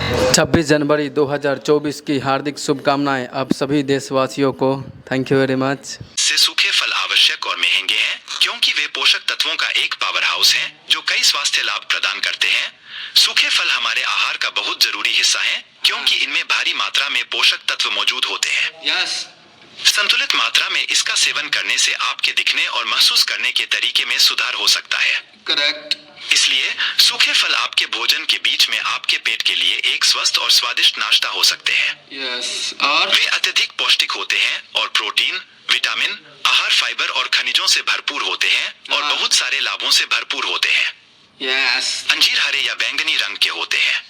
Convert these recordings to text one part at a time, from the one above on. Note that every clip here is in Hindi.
26 जनवरी 2024 की हार्दिक शुभकामनाएं आप सभी देशवासियों को। Thank you very much. से सूखे फल आवश्यक और महंगे हैं क्योंकि वे पोषक तत्वों का एक पावर हाउस हैं जो कई स्वास्थ्य लाभ प्रदान करते हैं। सूखे फल हमारे आहार का बहुत जरूरी हिस्सा हैं क्योंकि इनमें भारी मात्रा में पोषक तत्व मौजूद होते हैं। यस। संतुलित मात्रा में इसका सेवन करने से आपके दिखने और महसूस करने के तरीके में सुधार हो सकता है। करेक्ट। इसलिए सूखे फल आपके भोजन के बीच में आपके पेट के लिए एक स्वस्थ और स्वादिष्ट नाश्ता हो सकते हैं। यस। और वे अत्यधिक पौष्टिक होते हैं और प्रोटीन, विटामिन, आहार फाइबर और खनिजों से भरपूर होते हैं और बहुत सारे लाभों से भरपूर होते हैं। यस। अंजीर हरे या बैंगनी रंग के होते हैं।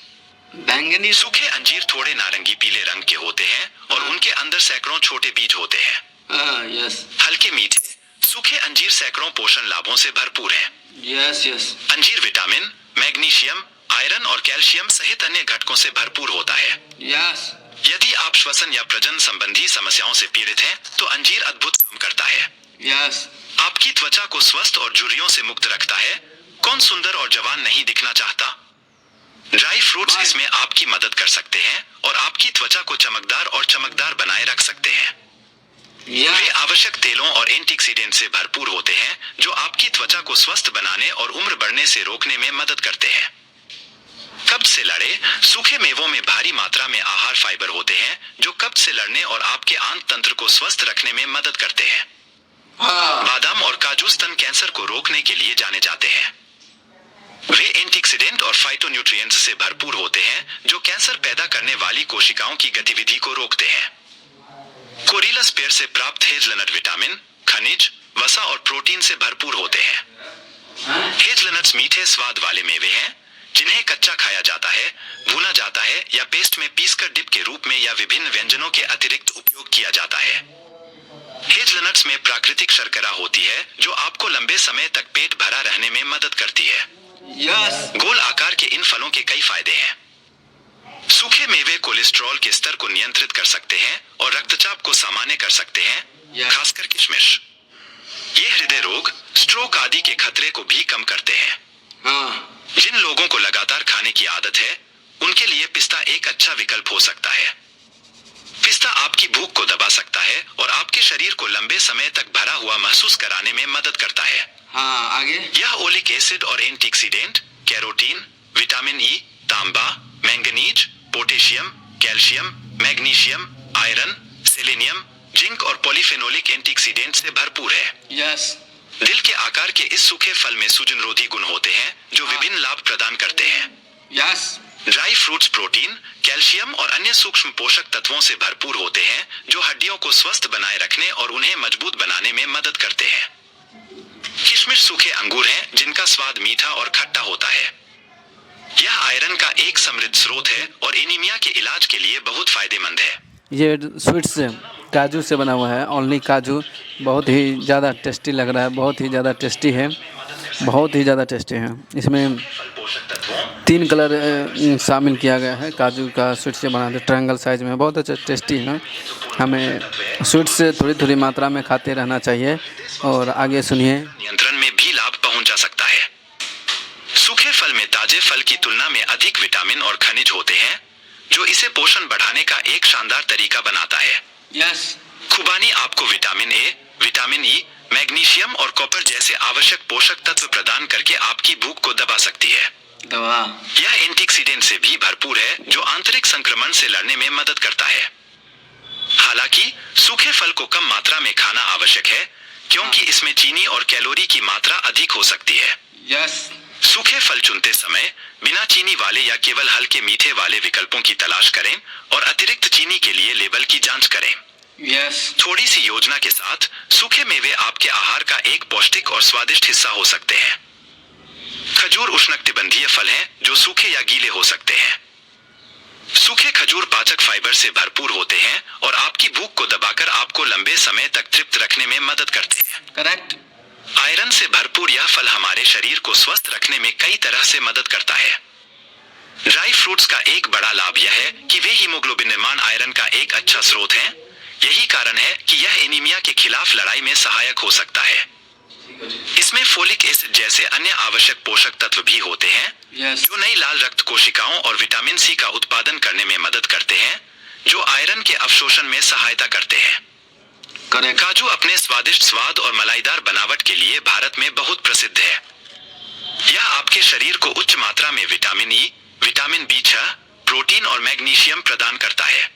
बैंगनी। सूखे अंजीर थोड़े नारंगी पीले रंग के होते हैं और उनके अंदर सैकड़ों छोटे बीज होते हैं। यस। हल्के मीठे सूखे अंजीर सैकड़ों पोषण लाभों से भरपूर हैं। Yes yes. अंजीर विटामिन, मैग्नीशियम, आयरन और कैल्शियम सहित अन्य घटकों से भरपूर होता है। यस। यदि आप श्वसन या प्रजनन संबंधी समस्याओं से पीड़ित हैं, तो अंजीर अद्भुत काम करता है। यस। आपकी त्वचा को स्वस्थ और झुर्रियों से मुक्त रखता है। कौन सुंदर और जवान नहीं दिखना चाहता? ड्राई फ्रूट्स इसमें आपकी मदद कर सकते हैं और आपकी त्वचा को चमकदार बनाए रख सकते हैं। वे आवश्यक तेलों और एंटीऑक्सीडेंट से भरपूर होते हैं जो आपकी त्वचा को स्वस्थ बनाने और उम्र बढ़ने से रोकने में मदद करते हैं। कब्ज से लड़े सूखे मेवों में भारी मात्रा में आहार फाइबर होते हैं जो कब्ज से लड़ने और आपके आंत तंत्र को स्वस्थ रखने में मदद करते हैं। बादाम और काजू स्तन कैंसर को रोकने के लिए जाने जाते हैं। वे एंटीऑक्सीडेंट और फाइटोन्यूट्रिएंट्स से भरपूर होते हैं जो कैंसर पैदा करने वाली कोशिकाओं की गतिविधि को रोकते हैं। कोरिलस पेड़ से प्राप्त हेज़लनट विटामिन, खनिज, वसा और प्रोटीन से भरपूर होते हैं। हेज़लनट्स मीठे स्वाद वाले मेवे हैं जिन्हें कच्चा खाया जाता है, भूना जाता है या पेस्ट में पीसकर डिप के रूप में या विभिन्न व्यंजनों के अतिरिक्त उपयोग किया जाता है। हेज़लनट्स में प्राकृतिक शर्करा होती है जो आपको लंबे समय तक पेट भरा रहने में मदद करती है। यस। गोल आकार के इन फलों के कई फायदे हैं। सूखे मेवे कोलेस्ट्रॉल के स्तर को नियंत्रित कर सकते हैं और रक्तचाप को सामान्य कर सकते हैं, खासकर किशमिश। ये हृदय रोग, स्ट्रोक आदि के खतरे को भी कम करते हैं। जिन लोगों को लगातार खाने की आदत है, उनके लिए पिस्ता एक अच्छा विकल्प हो सकता है। पिस्ता आपकी भूख को दबा सकता है और आपके शरीर को लंबे समय तक भरा हुआ महसूस कराने में मदद करता है। आगे। यह ओलिक एसिड और एंटीऑक्सीडेंट, कैरोटीन, विटामिन ई, तांबा, manganese, potassium, calcium, magnesium, iron, selenium, zinc और पॉलीफेनोलिक एंटीऑक्सीडेंट से भरपूर है। यस। दिल के आकार के इस सूखे फल में सूजनरोधी गुण होते हैं जो विभिन्न लाभ प्रदान करते हैं। Yes. Dry fruits protein, calcium और अन्य सूक्ष्म पोषक तत्वों से भरपूर होते हैं जो हड्डियों को स्वस्थ बनाए रखने और उन्हें मजबूत बनाने में मदद करते हैं। किशमिश सूखे अंगूर हैं जिनका स्वाद मीठा और खट्टा होता है। यह आयरन का एक समृद्ध स्रोत है और एनीमिया के इलाज के लिए बहुत फायदेमंद है। ये स्वीट्स काजू से बना हुआ है, ओनली काजू। बहुत ही ज़्यादा टेस्टी लग रहा है, बहुत ही ज़्यादा टेस्टी है, बहुत ही ज़्यादा टेस्टी है। इसमें 3 कलर शामिल किया गया है काजू का। स्वीट से बना ट्रायंगल साइज में, बहुत अच्छा टेस्टी है। हमें स्वीट से थोड़ी थोड़ी मात्रा में खाते रहना चाहिए। और आगे सुनिए। नियंत्रण में भी लाभ पहुंचा सकता है। सूखे फल में ताजे फल की तुलना में अधिक विटामिन और खनिज होते हैं जो इसे पोषण बढ़ाने का एक शानदार तरीका बनाता है। यस। खुबानी आपको vitamin A, vitamin E, magnesium और कॉपर जैसे आवश्यक पोषक तत्व प्रदान करके आपकी भूख को दबा सकती है। दवा। यह एंटीऑक्सीडेंट से भी भरपूर है जो आंतरिक संक्रमण से लड़ने में मदद करता है। हालांकि सूखे फल को कम मात्रा में खाना आवश्यक है क्योंकि इसमें चीनी और कैलोरी की मात्रा अधिक हो सकती है। यस। सूखे फल चुनते समय बिना चीनी वाले या केवल हल्के मीठे वाले विकल्पों की तलाश करें और अतिरिक्त चीनी के लिए लेबल की जांच करें। यस। थोड़ी सी योजना के साथ सूखे मेवे आपके आहार का एक पौष्टिक और स्वादिष्ट हिस्सा हो सकते हैं। खजूर उष्णकटिबंधीय फल हैं जो सूखे या गीले हो सकते हैं। सूखे खजूर पाचक फाइबर से भरपूर होते हैं और आपकी भूख को दबाकर आपको लंबे समय तक तृप्त रखने में मदद करते हैं। करेक्ट। आयरन से भरपूर यह फल हमारे शरीर को स्वस्थ रखने में कई तरह से मदद करता है। ड्राई फ्रूट्स का एक बड़ा लाभ यह है कि वे हीमोग्लोबिन निर्माण आयरन का एक अच्छा स्रोत हैं। यही कारण है कि यह एनीमिया के खिलाफ लड़ाई में सहायक हो सकता है। इसमें फोलिक एसिड जैसे अन्य आवश्यक पोषक तत्व भी होते हैं यस जो नई लाल रक्त कोशिकाओं और विटामिन सी का उत्पादन करने में मदद करते हैं, जो आयरन के अवशोषण में सहायता करते हैं। करेक्ट काजू अपने स्वादिष्ट स्वाद और मलाईदार बनावट के लिए भारत में बहुत प्रसिद्ध है। यह आपके शरीर को उच्च मात्रा में vitamin E, vitamin B6, protein और मैग्नीशियम प्रदान करता है।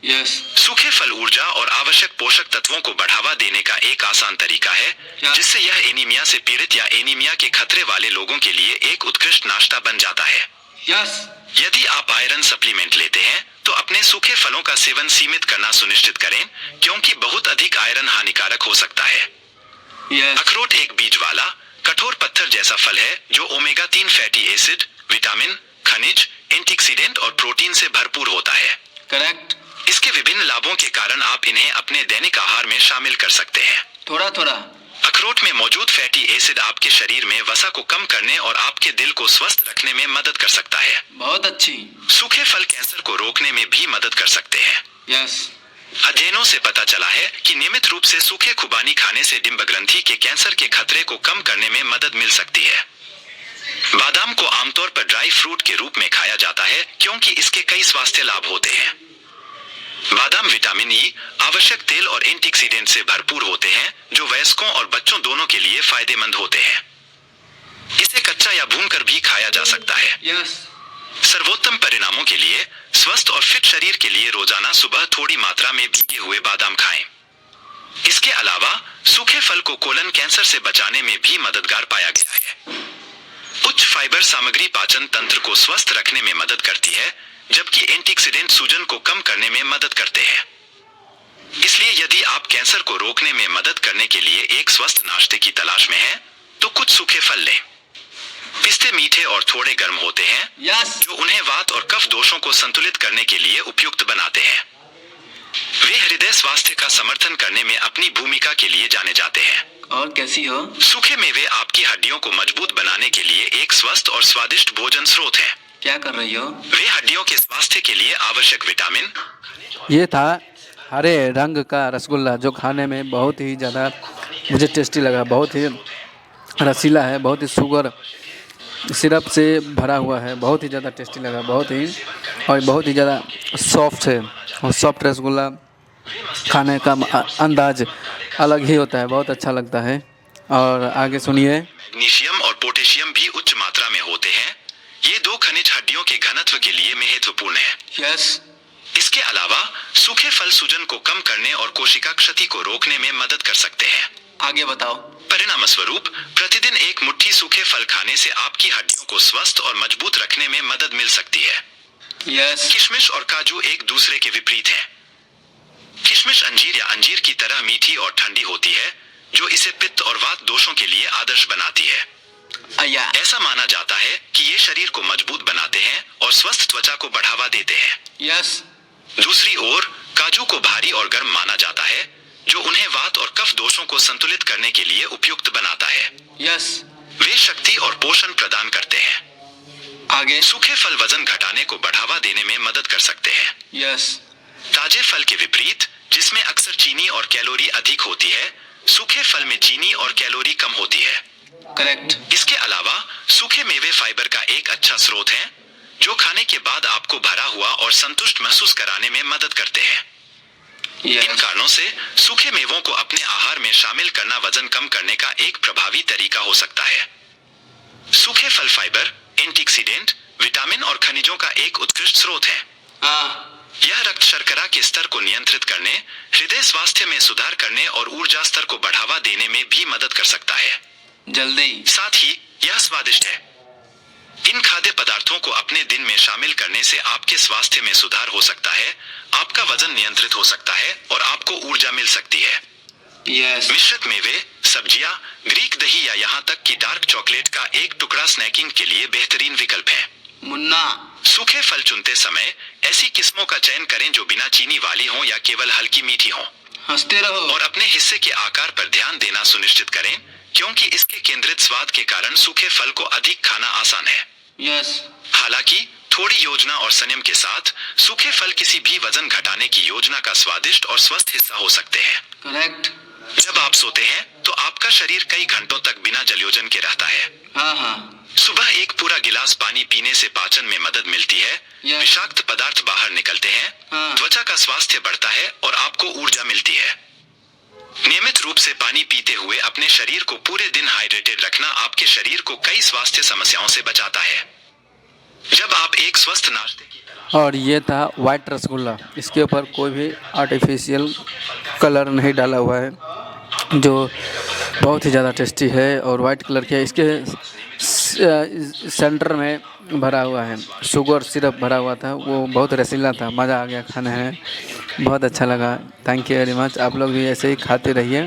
यस सूखे फल ऊर्जा और आवश्यक पोषक तत्वों को बढ़ावा देने का एक आसान तरीका है, जिससे यह एनीमिया से पीड़ित या एनीमिया के खतरे वाले लोगों के लिए एक उत्कृष्ट नाश्ता बन जाता है। यस यदि आप आयरन सप्लीमेंट लेते हैं तो अपने सूखे फलों का सेवन सीमित करना सुनिश्चित करें, क्योंकि बहुत अधिक आयरन हानिकारक हो सकता है। यस अखरोट एक बीज वाला कठोर पत्थर जैसा फल है जो ओमेगा 3 फैटी एसिड, विटामिन, खनिज, एंटीऑक्सीडेंट और प्रोटीन से भरपूर होता है। करेक्ट इसके विभिन्न लाभों के कारण आप इन्हें अपने दैनिक आहार में शामिल कर सकते हैं। थोड़ा थोड़ा अखरोट में मौजूद फैटी एसिड आपके शरीर में वसा को कम करने और आपके दिल को स्वस्थ रखने में मदद कर सकता है। बहुत अच्छी सूखे फल कैंसर को रोकने में भी मदद कर सकते हैं। यस अध्ययनों से पता चला है कि नियमित रूप से सूखे खुबानी खाने से डिंब ग्रंथि के कैंसर के खतरे को कम करने में मदद मिल सकती है। बादाम को आमतौर पर ड्राई फ्रूट के रूप में खाया जाता है, क्योंकि इसके कई स्वास्थ्य लाभ होते हैं। बादाम विटामिन ई, आवश्यक तेल और एंटीऑक्सीडेंट से भरपूर होते हैं, जो वयस्कों और बच्चों दोनों के लिए फायदेमंद होते हैं। इसे कच्चा या भूनकर भी खाया जा सकता है। यस सर्वोत्तम परिणामों के लिए स्वस्थ और फिट शरीर के लिए रोजाना सुबह थोड़ी मात्रा में भीगे हुए बादाम खाएं। इसके अलावा सूखे फल को कोलन कैंसर से बचाने में भी मददगार पाया गया है। उच्च फाइबर सामग्री पाचन तंत्र को स्वस्थ रखने में मदद करती है, जबकि एंटीऑक्सीडेंट सूजन को कम करने में मदद करते हैं। इसलिए यदि आप कैंसर को रोकने में मदद करने के लिए एक स्वस्थ नाश्ते की तलाश में हैं, तो कुछ सूखे फल लें। पिस्ते मीठे और थोड़े गर्म होते हैं, यस जो उन्हें वात और कफ दोषों को संतुलित करने के लिए उपयुक्त बनाते हैं। वे हृदय स्वास्थ्य का समर्थन करने में अपनी भूमिका के लिए जाने जाते हैं। और कैसी हो सूखे मेवे आपकी हड्डियों को मजबूत बनाने के लिए एक स्वस्थ और स्वादिष्ट भोजन स्रोत है। क्या कर रही हो वे हड्डियों के स्वास्थ्य के लिए आवश्यक विटामिन। ये था हरे रंग का रसगुल्ला, जो खाने में बहुत ही ज़्यादा मुझे टेस्टी लगा। बहुत ही रसीला है, बहुत ही शुगर सिरप से भरा हुआ है, बहुत ही ज़्यादा टेस्टी लगा। बहुत ही ज़्यादा सॉफ्ट है, और सॉफ्ट रसगुल्ला खाने का अंदाज अलग ही होता है, बहुत अच्छा लगता है। और आगे सुनिए। मैग्नीशियम और पोटेशियम भी उच्च मात्रा में होते हैं। ये दो खनिज हड्डियों के घनत्व के लिए महत्वपूर्ण है। यस इसके अलावा सूखे फल सूजन को कम करने और कोशिका क्षति को रोकने में मदद कर सकते हैं। आगे बताओ परिणाम स्वरूप प्रतिदिन एक मुट्ठी सूखे फल खाने से आपकी हड्डियों को स्वस्थ और मजबूत रखने में मदद मिल सकती है। यस किशमिश और काजू एक दूसरे के विपरीत हैं। किशमिश अंजीर या अंजीर की तरह मीठी और ठंडी होती है, जो इसे पित्त और वात दोषों के लिए आदर्श बनाती है। अया ऐसा माना जाता है कि ये शरीर को मजबूत बनाते हैं और स्वस्थ त्वचा को बढ़ावा देते हैं। यस दूसरी ओर काजू को भारी और गर्म माना जाता है, जो उन्हें वात और कफ दोषों को संतुलित करने के लिए उपयुक्त बनाता है। यस वे शक्ति और पोषण प्रदान करते हैं। आगे सूखे फल वजन घटाने को बढ़ावा देने में मदद कर सकते हैं। यस ताजे फल के विपरीत, जिसमें अक्सर चीनी और कैलोरी अधिक होती है, सूखे फल में चीनी और कैलोरी कम होती है। करेक्ट इसके अलावा सूखे मेवे फाइबर का एक अच्छा स्रोत है, जो खाने के बाद आपको भरा हुआ और संतुष्ट महसूस कराने में मदद करते हैं। इन यस कारणों से सूखे मेवों को अपने आहार में शामिल करना वजन कम करने का एक प्रभावी तरीका हो सकता है। सूखे फल फाइबर, एंटीऑक्सीडेंट, विटामिन और खनिजों का एक उत्कृष्ट स्रोत है। हाँ यह रक्त शर्करा के स्तर को नियंत्रित करने, हृदय स्वास्थ्य में सुधार करने और ऊर्जा स्तर को बढ़ावा देने में भी मदद कर सकता है। जल्दी साथ ही यह स्वादिष्ट है। इन खाद्य पदार्थों को अपने दिन में शामिल करने से आपके स्वास्थ्य में सुधार हो सकता है, आपका वजन नियंत्रित हो सकता है और आपको ऊर्जा मिल सकती है। यस मिश्रित मेवे, सब्जियां, ग्रीक दही या यहाँ तक कि डार्क चॉकलेट का एक टुकड़ा स्नैकिंग के लिए बेहतरीन विकल्प है। मुन्ना सूखे फल चुनते समय ऐसी किस्मों का चयन करें जो बिना चीनी वाली हो या केवल हल्की मीठी हो। हंसते रहो और अपने हिस्से के आकार पर ध्यान देना सुनिश्चित करें, क्योंकि इसके केंद्रित स्वाद के कारण सूखे फल को अधिक खाना आसान है। यस हालांकि थोड़ी योजना और संयम के साथ सूखे फल किसी भी वजन घटाने की योजना का स्वादिष्ट और स्वस्थ हिस्सा हो सकते हैं। करेक्ट जब आप सोते हैं तो आपका शरीर कई घंटों तक बिना जलयोजन के रहता है। हाँ हाँ। सुबह एक पूरा गिलास पानी पीने से पाचन में मदद मिलती है, Yes. विषाक्त पदार्थ बाहर निकलते हैं, हाँ। त्वचा का स्वास्थ्य बढ़ता है और आपको ऊर्जा मिलती है। नियमित रूप से पानी पीते हुए अपने शरीर को पूरे दिन हाइड्रेटेड रखना आपके शरीर को कई स्वास्थ्य समस्याओं से बचाता है। जब आप एक स्वस्थ नाश्ते की और ये था वाइट रसगुल्ला। इसके ऊपर कोई भी आर्टिफिशियल कलर नहीं डाला हुआ है, जो बहुत ही ज़्यादा टेस्टी है और वाइट कलर के इसके सेंटर में भरा हुआ है शुगर सिरप भरा हुआ था, वो बहुत रसीला था, मज़ा आ गया खाने में, बहुत अच्छा लगा। Thank you very much. आप लोग भी ऐसे ही खाते रहिए,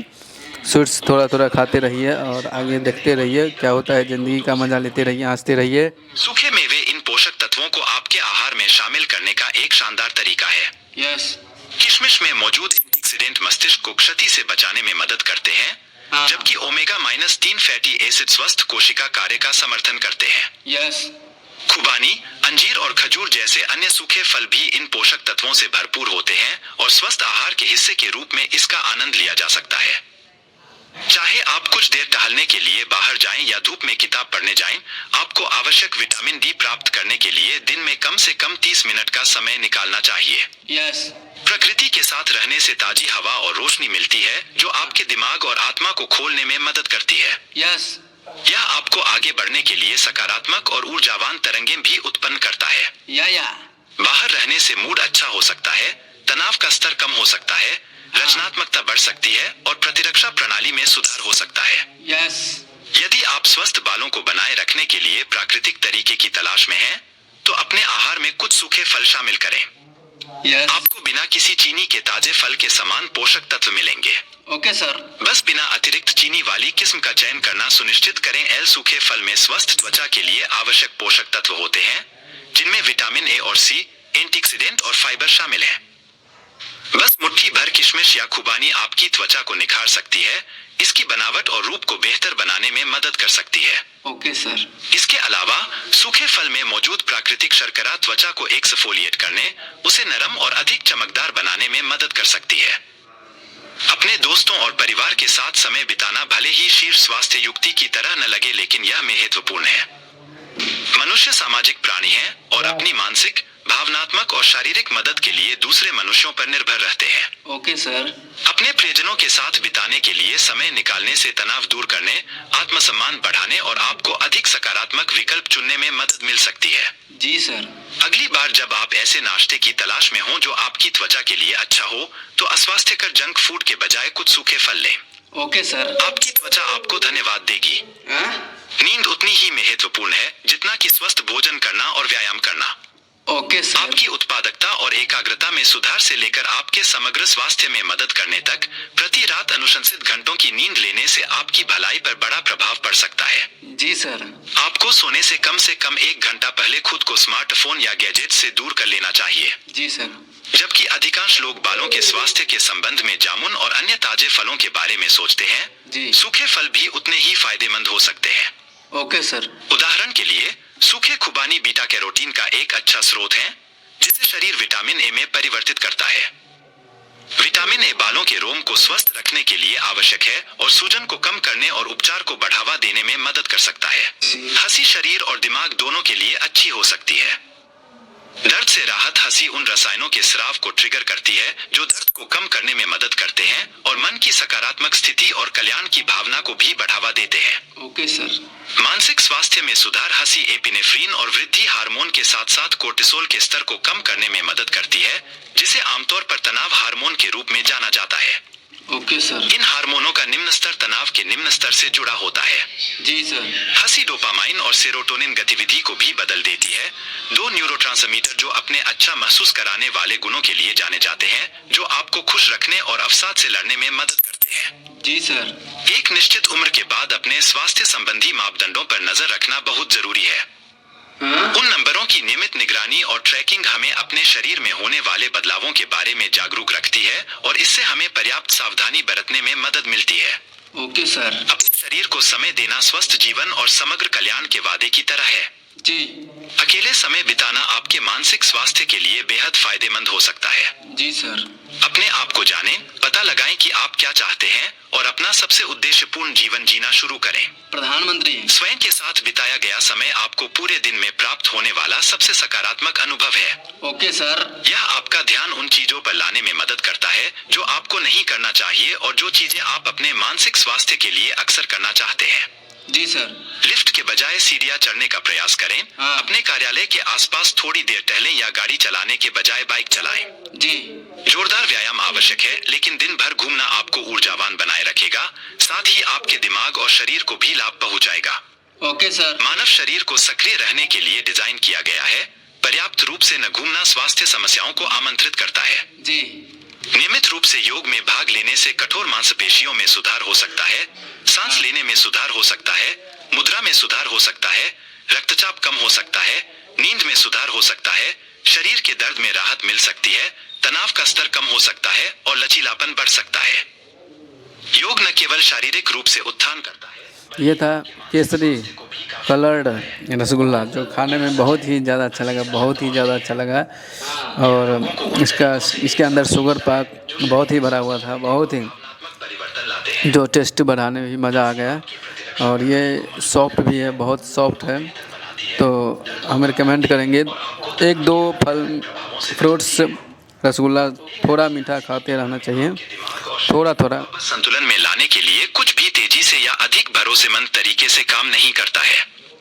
स्वीट्स थोड़ा थोड़ा खाते रहिए और आगे देखते रहिए क्या होता है, ज़िंदगी का मज़ा लेते रहिए, हंसते रहिए। सूखे मेवे इन पोषक तत्वों को आपके आहार में शामिल करने का एक शानदार तरीका है। यस। किशमिश में मौजूद एंटीऑक्सीडेंट मस्तिष्क को क्षति से बचाने में मदद करते हैं, हाँ। जबकि ओमेगा-3 फैटी एसिड स्वस्थ कोशिका कार्य का समर्थन करते हैं। यस। खुबानी, अंजीर और खजूर जैसे अन्य सूखे फल भी इन पोषक तत्वों से भरपूर होते हैं और स्वस्थ आहार के हिस्से के रूप में इसका आनंद लिया जा सकता है। चाहे आप कुछ देर टहलने के लिए बाहर जाएं या धूप में किताब पढ़ने जाएं, आपको आवश्यक विटामिन डी प्राप्त करने के लिए दिन में कम से कम 30 मिनट का समय निकालना चाहिए। यस। प्रकृति के साथ रहने से ताजी हवा और रोशनी मिलती है, जो आपके दिमाग और आत्मा को खोलने में मदद करती है। यस। यह आपको आगे बढ़ने के लिए सकारात्मक और ऊर्जावान तरंगें भी उत्पन्न करता है। या। बाहर रहने से मूड अच्छा हो सकता है, तनाव का स्तर कम हो सकता है, रचनात्मकता बढ़ सकती है और प्रतिरक्षा प्रणाली में सुधार हो सकता है। यस। यदि आप स्वस्थ बालों को बनाए रखने के लिए प्राकृतिक तरीके की तलाश में हैं, तो अपने आहार में कुछ सूखे फल शामिल करें। यस। आपको बिना किसी चीनी के ताजे फल के समान पोषक तत्व मिलेंगे। Okay sir. बस बिना अतिरिक्त चीनी वाली किस्म का चयन करना सुनिश्चित करें। सूखे फल में स्वस्थ त्वचा के लिए आवश्यक पोषक तत्व होते हैं, जिनमें विटामिन ए और सी, एंटीऑक्सीडेंट और फाइबर शामिल है। बस मुट्ठी भर किशमिश या खुबानी आपकी त्वचा को निखार सकती है, इसकी बनावट और रूप को बेहतर बनाने में मदद कर सकती है। Okay sir. इसके अलावा सूखे फल में मौजूद प्राकृतिक शर्करा त्वचा को एक्सफोलिएट करने, उसे नरम और अधिक चमकदार बनाने में मदद कर सकती है। अपने दोस्तों और परिवार के साथ समय बिताना भले ही शीर्ष स्वास्थ्य युक्ति की तरह न लगे, लेकिन यह महत्वपूर्ण है। मनुष्य सामाजिक प्राणी है और अपनी मानसिक, भावनात्मक और शारीरिक मदद के लिए दूसरे मनुष्यों पर निर्भर रहते हैं। Okay sir. अपने प्रियजनों के साथ बिताने के लिए समय निकालने से तनाव दूर करने, आत्मसम्मान बढ़ाने और आपको अधिक सकारात्मक विकल्प चुनने में मदद मिल सकती है। जी सर। अगली बार जब आप ऐसे नाश्ते की तलाश में हो जो आपकी त्वचा के लिए अच्छा हो, तो अस्वास्थ्यकर जंक फूड के बजाय कुछ सूखे फल लें। Okay sir. आपकी त्वचा आपको धन्यवाद देगी। नींद उतनी ही महत्वपूर्ण है जितना कि स्वस्थ भोजन करना और व्यायाम करना। Okay sir. आपकी उत्पादकता और एकाग्रता में सुधार से लेकर आपके समग्र स्वास्थ्य में मदद करने तक प्रति रात अनुशंसित घंटों की नींद लेने से आपकी भलाई पर बड़ा प्रभाव पड़ सकता है। जी सर। आपको सोने से कम 1 घंटा पहले खुद को स्मार्टफोन या गैजेट से दूर कर लेना चाहिए। जी सर। जबकि अधिकांश लोग बालों के स्वास्थ्य के संबंध में जामुन और अन्य ताजे फलों के बारे में सोचते हैं, जी। सूखे फल भी उतने ही फायदेमंद हो सकते हैं। Okay sir. उदाहरण के लिए सूखे खुबानी बीटा कैरोटीन का एक अच्छा स्रोत है, जिसे शरीर विटामिन ए में परिवर्तित करता है। विटामिन ए बालों के रोम को स्वस्थ रखने के लिए आवश्यक है और सूजन को कम करने और उपचार को बढ़ावा देने में मदद कर सकता है। हंसी शरीर और दिमाग दोनों के लिए अच्छी हो सकती है। दर्द से राहत हंसी उन रसायनों के स्राव को ट्रिगर करती है जो दर्द को कम करने में मदद करते हैं और मन की सकारात्मक स्थिति और कल्याण की भावना को भी बढ़ावा देते हैं। Okay sir. मानसिक स्वास्थ्य में सुधार हंसी एपिनेफ्रीन और वृद्धि हार्मोन के साथ साथ कोर्टिसोल के स्तर को कम करने में मदद करती है, जिसे आमतौर पर तनाव हार्मोन के रूप में जाना जाता है। Okay sir. इन हार्मोनों का निम्न स्तर तनाव के निम्न स्तर से जुड़ा होता है। जी सर। हंसी डोपामाइन और सेरोटोनिन गतिविधि को भी बदल देती है, 2 न्यूरोट्रांसमीटर जो अपने अच्छा महसूस कराने वाले गुणों के लिए जाने जाते हैं, जो आपको खुश रखने और अवसाद से लड़ने में मदद करते हैं। जी सर। एक निश्चित उम्र के बाद अपने स्वास्थ्य संबंधी मापदंडों पर नजर रखना बहुत जरूरी है। उन नंबरों की नियमित निगरानी और ट्रैकिंग हमें अपने शरीर में होने वाले बदलावों के बारे में जागरूक रखती है और इससे हमें पर्याप्त सावधानी बरतने में मदद मिलती है। Okay sir. अपने शरीर को समय देना स्वस्थ जीवन और समग्र कल्याण के वादे की तरह है। जी। अकेले समय बिताना आपके मानसिक स्वास्थ्य के लिए बेहद फायदेमंद हो सकता है। जी सर। अपने आप को जानें, पता लगाएं कि आप क्या चाहते हैं और अपना सबसे उद्देश्यपूर्ण जीवन जीना शुरू करें। प्रधानमंत्री। स्वयं के साथ बिताया गया समय आपको पूरे दिन में प्राप्त होने वाला सबसे सकारात्मक अनुभव है। Okay sir. यह आपका ध्यान उन चीजों पर लाने में मदद करता है जो आपको नहीं करना चाहिए और जो चीजें आप अपने मानसिक स्वास्थ्य के लिए अक्सर करना चाहते हैं। जी सर। लिफ्ट के बजाय सीढ़ियां चढ़ने का प्रयास करें। हाँ। अपने कार्यालय के आसपास थोड़ी देर टहलें या गाड़ी चलाने के बजाय बाइक चलाएं। जी। जोरदार व्यायाम आवश्यक है, लेकिन दिन भर घूमना आपको ऊर्जावान बनाए रखेगा, साथ ही आपके दिमाग और शरीर को भी लाभ पहुंचाएगा। Okay sir. मानव शरीर को सक्रिय रहने के लिए डिजाइन किया गया है। पर्याप्त रूप से न घूमना स्वास्थ्य समस्याओं को आमंत्रित करता है। जी। नियमित रूप से योग में भाग लेने से कठोर मांसपेशियों में सुधार हो सकता है, सांस लेने में सुधार हो सकता है, मुद्रा में सुधार हो सकता है, रक्तचाप कम हो सकता है, नींद में सुधार हो सकता है, शरीर के दर्द में राहत मिल सकती है, तनाव का स्तर कम हो सकता है और लचीलापन बढ़ सकता है। योग न केवल शारीरिक रूप से उत्थान करता है। ये था केसरी कलर्ड रसगुल्ला, जो खाने में बहुत ही ज़्यादा अच्छा लगा, बहुत ही ज़्यादा अच्छा लगा। और इसके अंदर शुगर पाक बहुत ही भरा हुआ था, बहुत ही जो टेस्ट बढ़ाने में भी मज़ा आ गया। और ये सॉफ्ट भी है, बहुत सॉफ्ट है। तो हम रिकमेंड करेंगे 1-2 फल फ्रूट्स रसगुल्ला थोड़ा मीठा खाते रहना चाहिए, थोड़ा थोड़ा। संतुलन में लाने के लिए कुछ भी तेजी से या अधिक भरोसेमंद तरीके से काम नहीं करता है।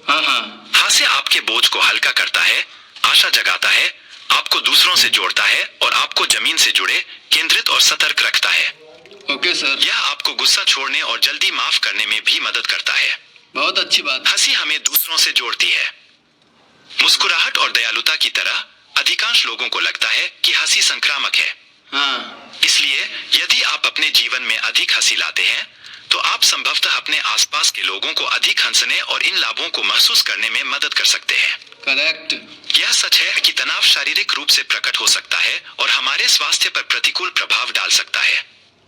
हाँ हाँ। हास्य आपके बोझ को हल्का करता है, आशा जगाता है, आपको दूसरों से जोड़ता है और आपको जमीन से जुड़े, केंद्रित और सतर्क रखता है। Okay sir. यह आपको गुस्सा छोड़ने और जल्दी माफ करने में भी मदद करता है। बहुत अच्छी बात। हंसी हमें दूसरों से जोड़ती है। मुस्कुराहट और दयालुता की तरह अधिकांश लोगों को लगता है कि हंसी संक्रामक है। हाँ। इसलिए यदि आप अपने जीवन में अधिक हंसी लाते हैं, तो आप संभवतः अपने आसपास के लोगों को अधिक हंसने और इन लाभों को महसूस करने में मदद कर सकते हैं। करेक्ट। यह सच है कि तनाव शारीरिक रूप से प्रकट हो सकता है और हमारे स्वास्थ्य पर प्रतिकूल प्रभाव डाल सकता है।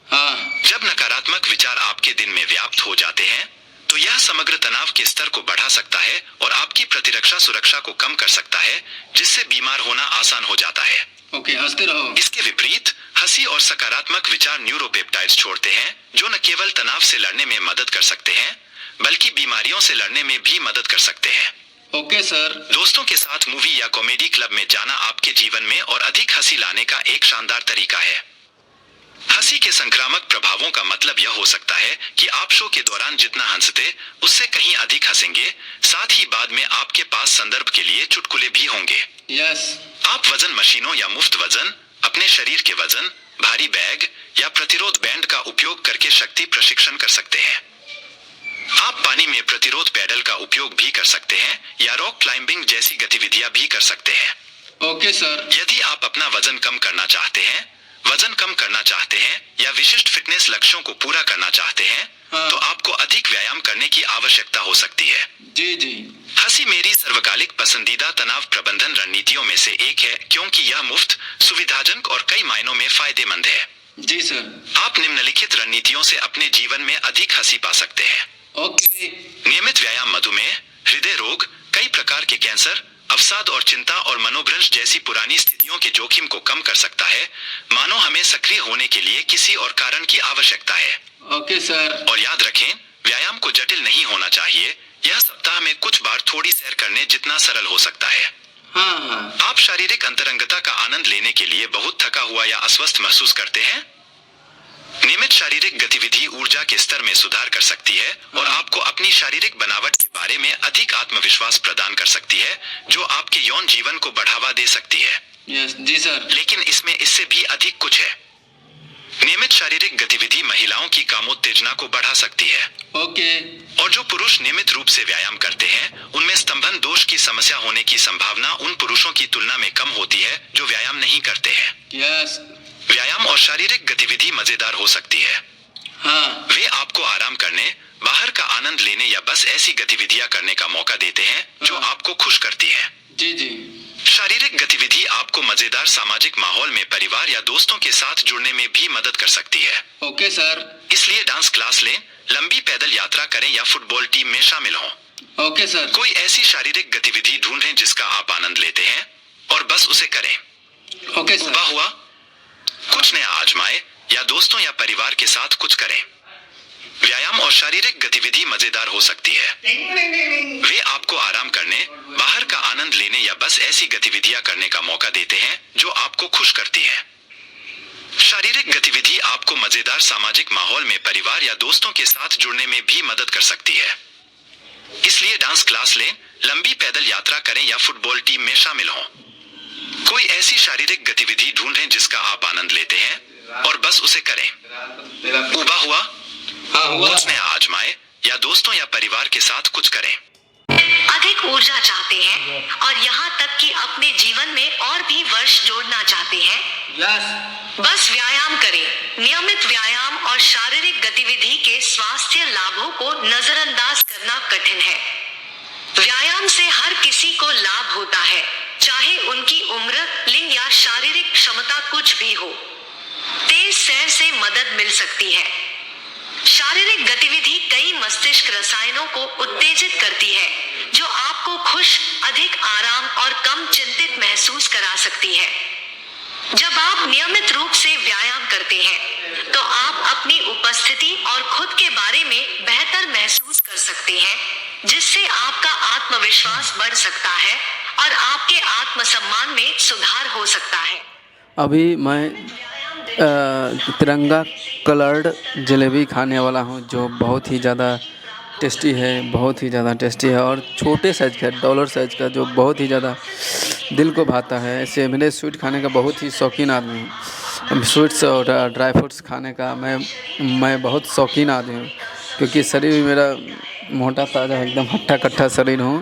हाँ। जब नकारात्मक विचार आपके दिन में व्याप्त हो जाते हैं, तो यह समग्र तनाव के स्तर को बढ़ा सकता है और आपकी प्रतिरक्षा सुरक्षा को कम कर सकता है, जिससे बीमार होना आसान हो जाता है। ओके, हंसते रहो। इसके विपरीत हंसी और सकारात्मक विचार न्यूरोपेप्टाइड्स छोड़ते हैं, जो न केवल तनाव से लड़ने में मदद कर सकते हैं, बल्कि बीमारियों से लड़ने में भी मदद कर सकते हैं। Okay sir. दोस्तों के साथ मूवी या कॉमेडी क्लब में जाना आपके जीवन में और अधिक हंसी लाने का एक शानदार तरीका है। हंसी के संक्रामक प्रभावों का मतलब यह हो सकता है कि आप शो के दौरान जितना हंसते, उससे कहीं अधिक हंसेंगे। साथ ही बाद में आपके पास संदर्भ के लिए चुटकुले भी होंगे। यस। आप वजन मशीनों या मुफ्त वजन, अपने शरीर के वजन, भारी बैग या प्रतिरोध बैंड का उपयोग करके शक्ति प्रशिक्षण कर सकते हैं। आप पानी में प्रतिरोध पैडल का उपयोग भी कर सकते हैं या रॉक क्लाइंबिंग जैसी गतिविधियां भी कर सकते हैं। Okay sir. यदि आप अपना वजन कम करना चाहते हैं, वजन कम करना चाहते हैं या विशिष्ट फिटनेस लक्ष्यों को पूरा करना चाहते हैं, हाँ। तो आपको अधिक व्यायाम करने की आवश्यकता हो सकती है। जी जी। हंसी मेरी सर्वकालिक पसंदीदा तनाव प्रबंधन रणनीतियों में से एक है, क्योंकि यह मुफ्त, सुविधाजनक और कई मायनों में फायदेमंद है। जी सर। आप निम्नलिखित रणनीतियों से अपने जीवन में अधिक हंसी पा सकते हैं। ओके। नियमित व्यायाम मधुमेह, हृदय रोग, कई प्रकार के कैंसर, अवसाद और चिंता और मनोभ्रंश जैसी पुरानी स्थितियों के जोखिम को कम कर सकता है, मानो हमें सक्रिय होने के लिए किसी और कारण की आवश्यकता है। Okay sir. और याद रखें, व्यायाम को जटिल नहीं होना चाहिए। यह सप्ताह में कुछ बार थोड़ी सैर करने जितना सरल हो सकता है। हाँ हाँ। आप शारीरिक अंतरंगता का आनंद लेने के लिए बहुत थका हुआ या अस्वस्थ महसूस करते हैं? नियमित शारीरिक गतिविधि ऊर्जा के स्तर में सुधार कर सकती है और आपको अपनी शारीरिक बनावट के बारे में अधिक आत्मविश्वास प्रदान कर सकती है, जो आपके यौन जीवन को बढ़ावा दे सकती है। यस जी सर। लेकिन इसमें इससे भी अधिक कुछ है। नियमित शारीरिक गतिविधि महिलाओं की कामोत्तेजना को बढ़ा सकती है। ओके। और जो पुरुष नियमित रूप से व्यायाम करते हैं, उनमें स्तंभन दोष की समस्या होने की संभावना उन पुरुषों की तुलना में कम होती है जो व्यायाम नहीं करते हैं। यस। व्यायाम और शारीरिक गतिविधि मजेदार हो सकती है। हाँ। वे आपको आराम करने, बाहर का आनंद लेने या बस ऐसी गतिविधियां करने का मौका देते हैं जो आपको खुश करती है। जी जी। शारीरिक गतिविधि आपको मजेदार सामाजिक माहौल में परिवार या दोस्तों के साथ जुड़ने में भी मदद कर सकती है। Okay sir. इसलिए डांस क्लास लें, लंबी पैदल यात्रा करें या फुटबॉल टीम में शामिल हों। Okay sir. कोई ऐसी शारीरिक गतिविधि ढूंढें जिसका आप आनंद लेते हैं और बस उसे करें। Okay sir. हुआ कुछ नया आजमाएं या दोस्तों या परिवार के साथ कुछ करें। व्यायाम और शारीरिक गतिविधि मजेदार हो सकती है। वे आपको आराम करने, बाहर का आनंद लेने या बस ऐसी गतिविधियां करने का मौका देते हैं जो आपको खुश करती है। शारीरिक गतिविधि आपको मजेदार सामाजिक माहौल में परिवार या दोस्तों के साथ जुड़ने में भी मदद कर सकती है। इसलिए डांस क्लास लें, लंबी पैदल यात्रा करें या फुटबॉल टीम में शामिल हों। कोई ऐसी शारीरिक गतिविधि ढूंढें जिसका आप आनंद लेते हैं और बस उसे करें। उबा हुआ, उसने आजमाए या दोस्तों या परिवार के साथ कुछ करें। अधिक ऊर्जा चाहते हैं और यहाँ तक कि अपने जीवन में और भी वर्ष जोड़ना चाहते हैं? बस व्यायाम करें। नियमित व्यायाम और शारीरिक गतिविधि के स्वास्थ्य लाभों को नजरअंदाज करना कठिन है। व्यायाम से हर किसी को लाभ होता है, चाहे उनकी उम्र, लिंग या शारीरिक क्षमता कुछ भी हो। तेज सैर से मदद मिल सकती है। शारीरिक गतिविधि कई मस्तिष्क रसायनों को उत्तेजित करती है, जो आपको खुश, अधिक आराम और कम चिंतित महसूस करा सकती है। जब आप नियमित रूप से व्यायाम करते हैं, तो आप अपनी उपस्थिति और खुद के बारे में बेहतर महसूस कर सकते हैं, जिससे आपका आत्मविश्वास बढ़ सकता है और आपके आत्मसम्मान में सुधार हो सकता है। अभी मैं तिरंगा कलर्ड जलेबी खाने वाला हूँ, जो बहुत ही ज़्यादा टेस्टी है, बहुत ही ज़्यादा टेस्टी है और छोटे साइज़ का, डॉलर साइज़ का, जो बहुत ही ज़्यादा दिल को भाता है। ऐसे मेरे स्वीट खाने का बहुत ही शौकीन आदमी हूँ। स्वीट्स और ड्राई फ्रूट्स खाने का मैं बहुत शौकीन आदमी हूँ, क्योंकि शरीर भी मेरा मोटा ताज़ा एकदम हट्टा कट्टा शरीर हूँ,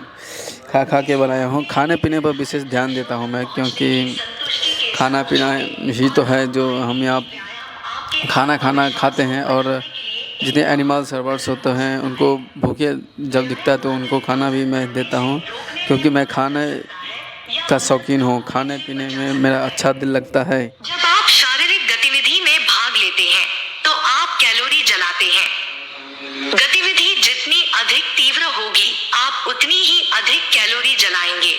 खा के बनाया हूँ। खाने पीने पर विशेष ध्यान देता हूँ मैं, क्योंकि खाना पीना ही तो है जो हम यहाँ खाना खाते हैं। और जितने एनिमल्स और बर्ड्स होते हैं, उनको भूखे जब दिखता है तो उनको खाना भी मैं देता हूँ, क्योंकि मैं खाने का शौकीन हूँ। खाने पीने में मेरा अच्छा दिल लगता है। जब आप शारीरिक गतिविधि में भाग लेते हैं, तो आप कैलोरी जलाते हैं। गतिविधि जितनी अधिक तीव्र होगी, आप उतनी ही अधिक कैलोरी जलाएंगे।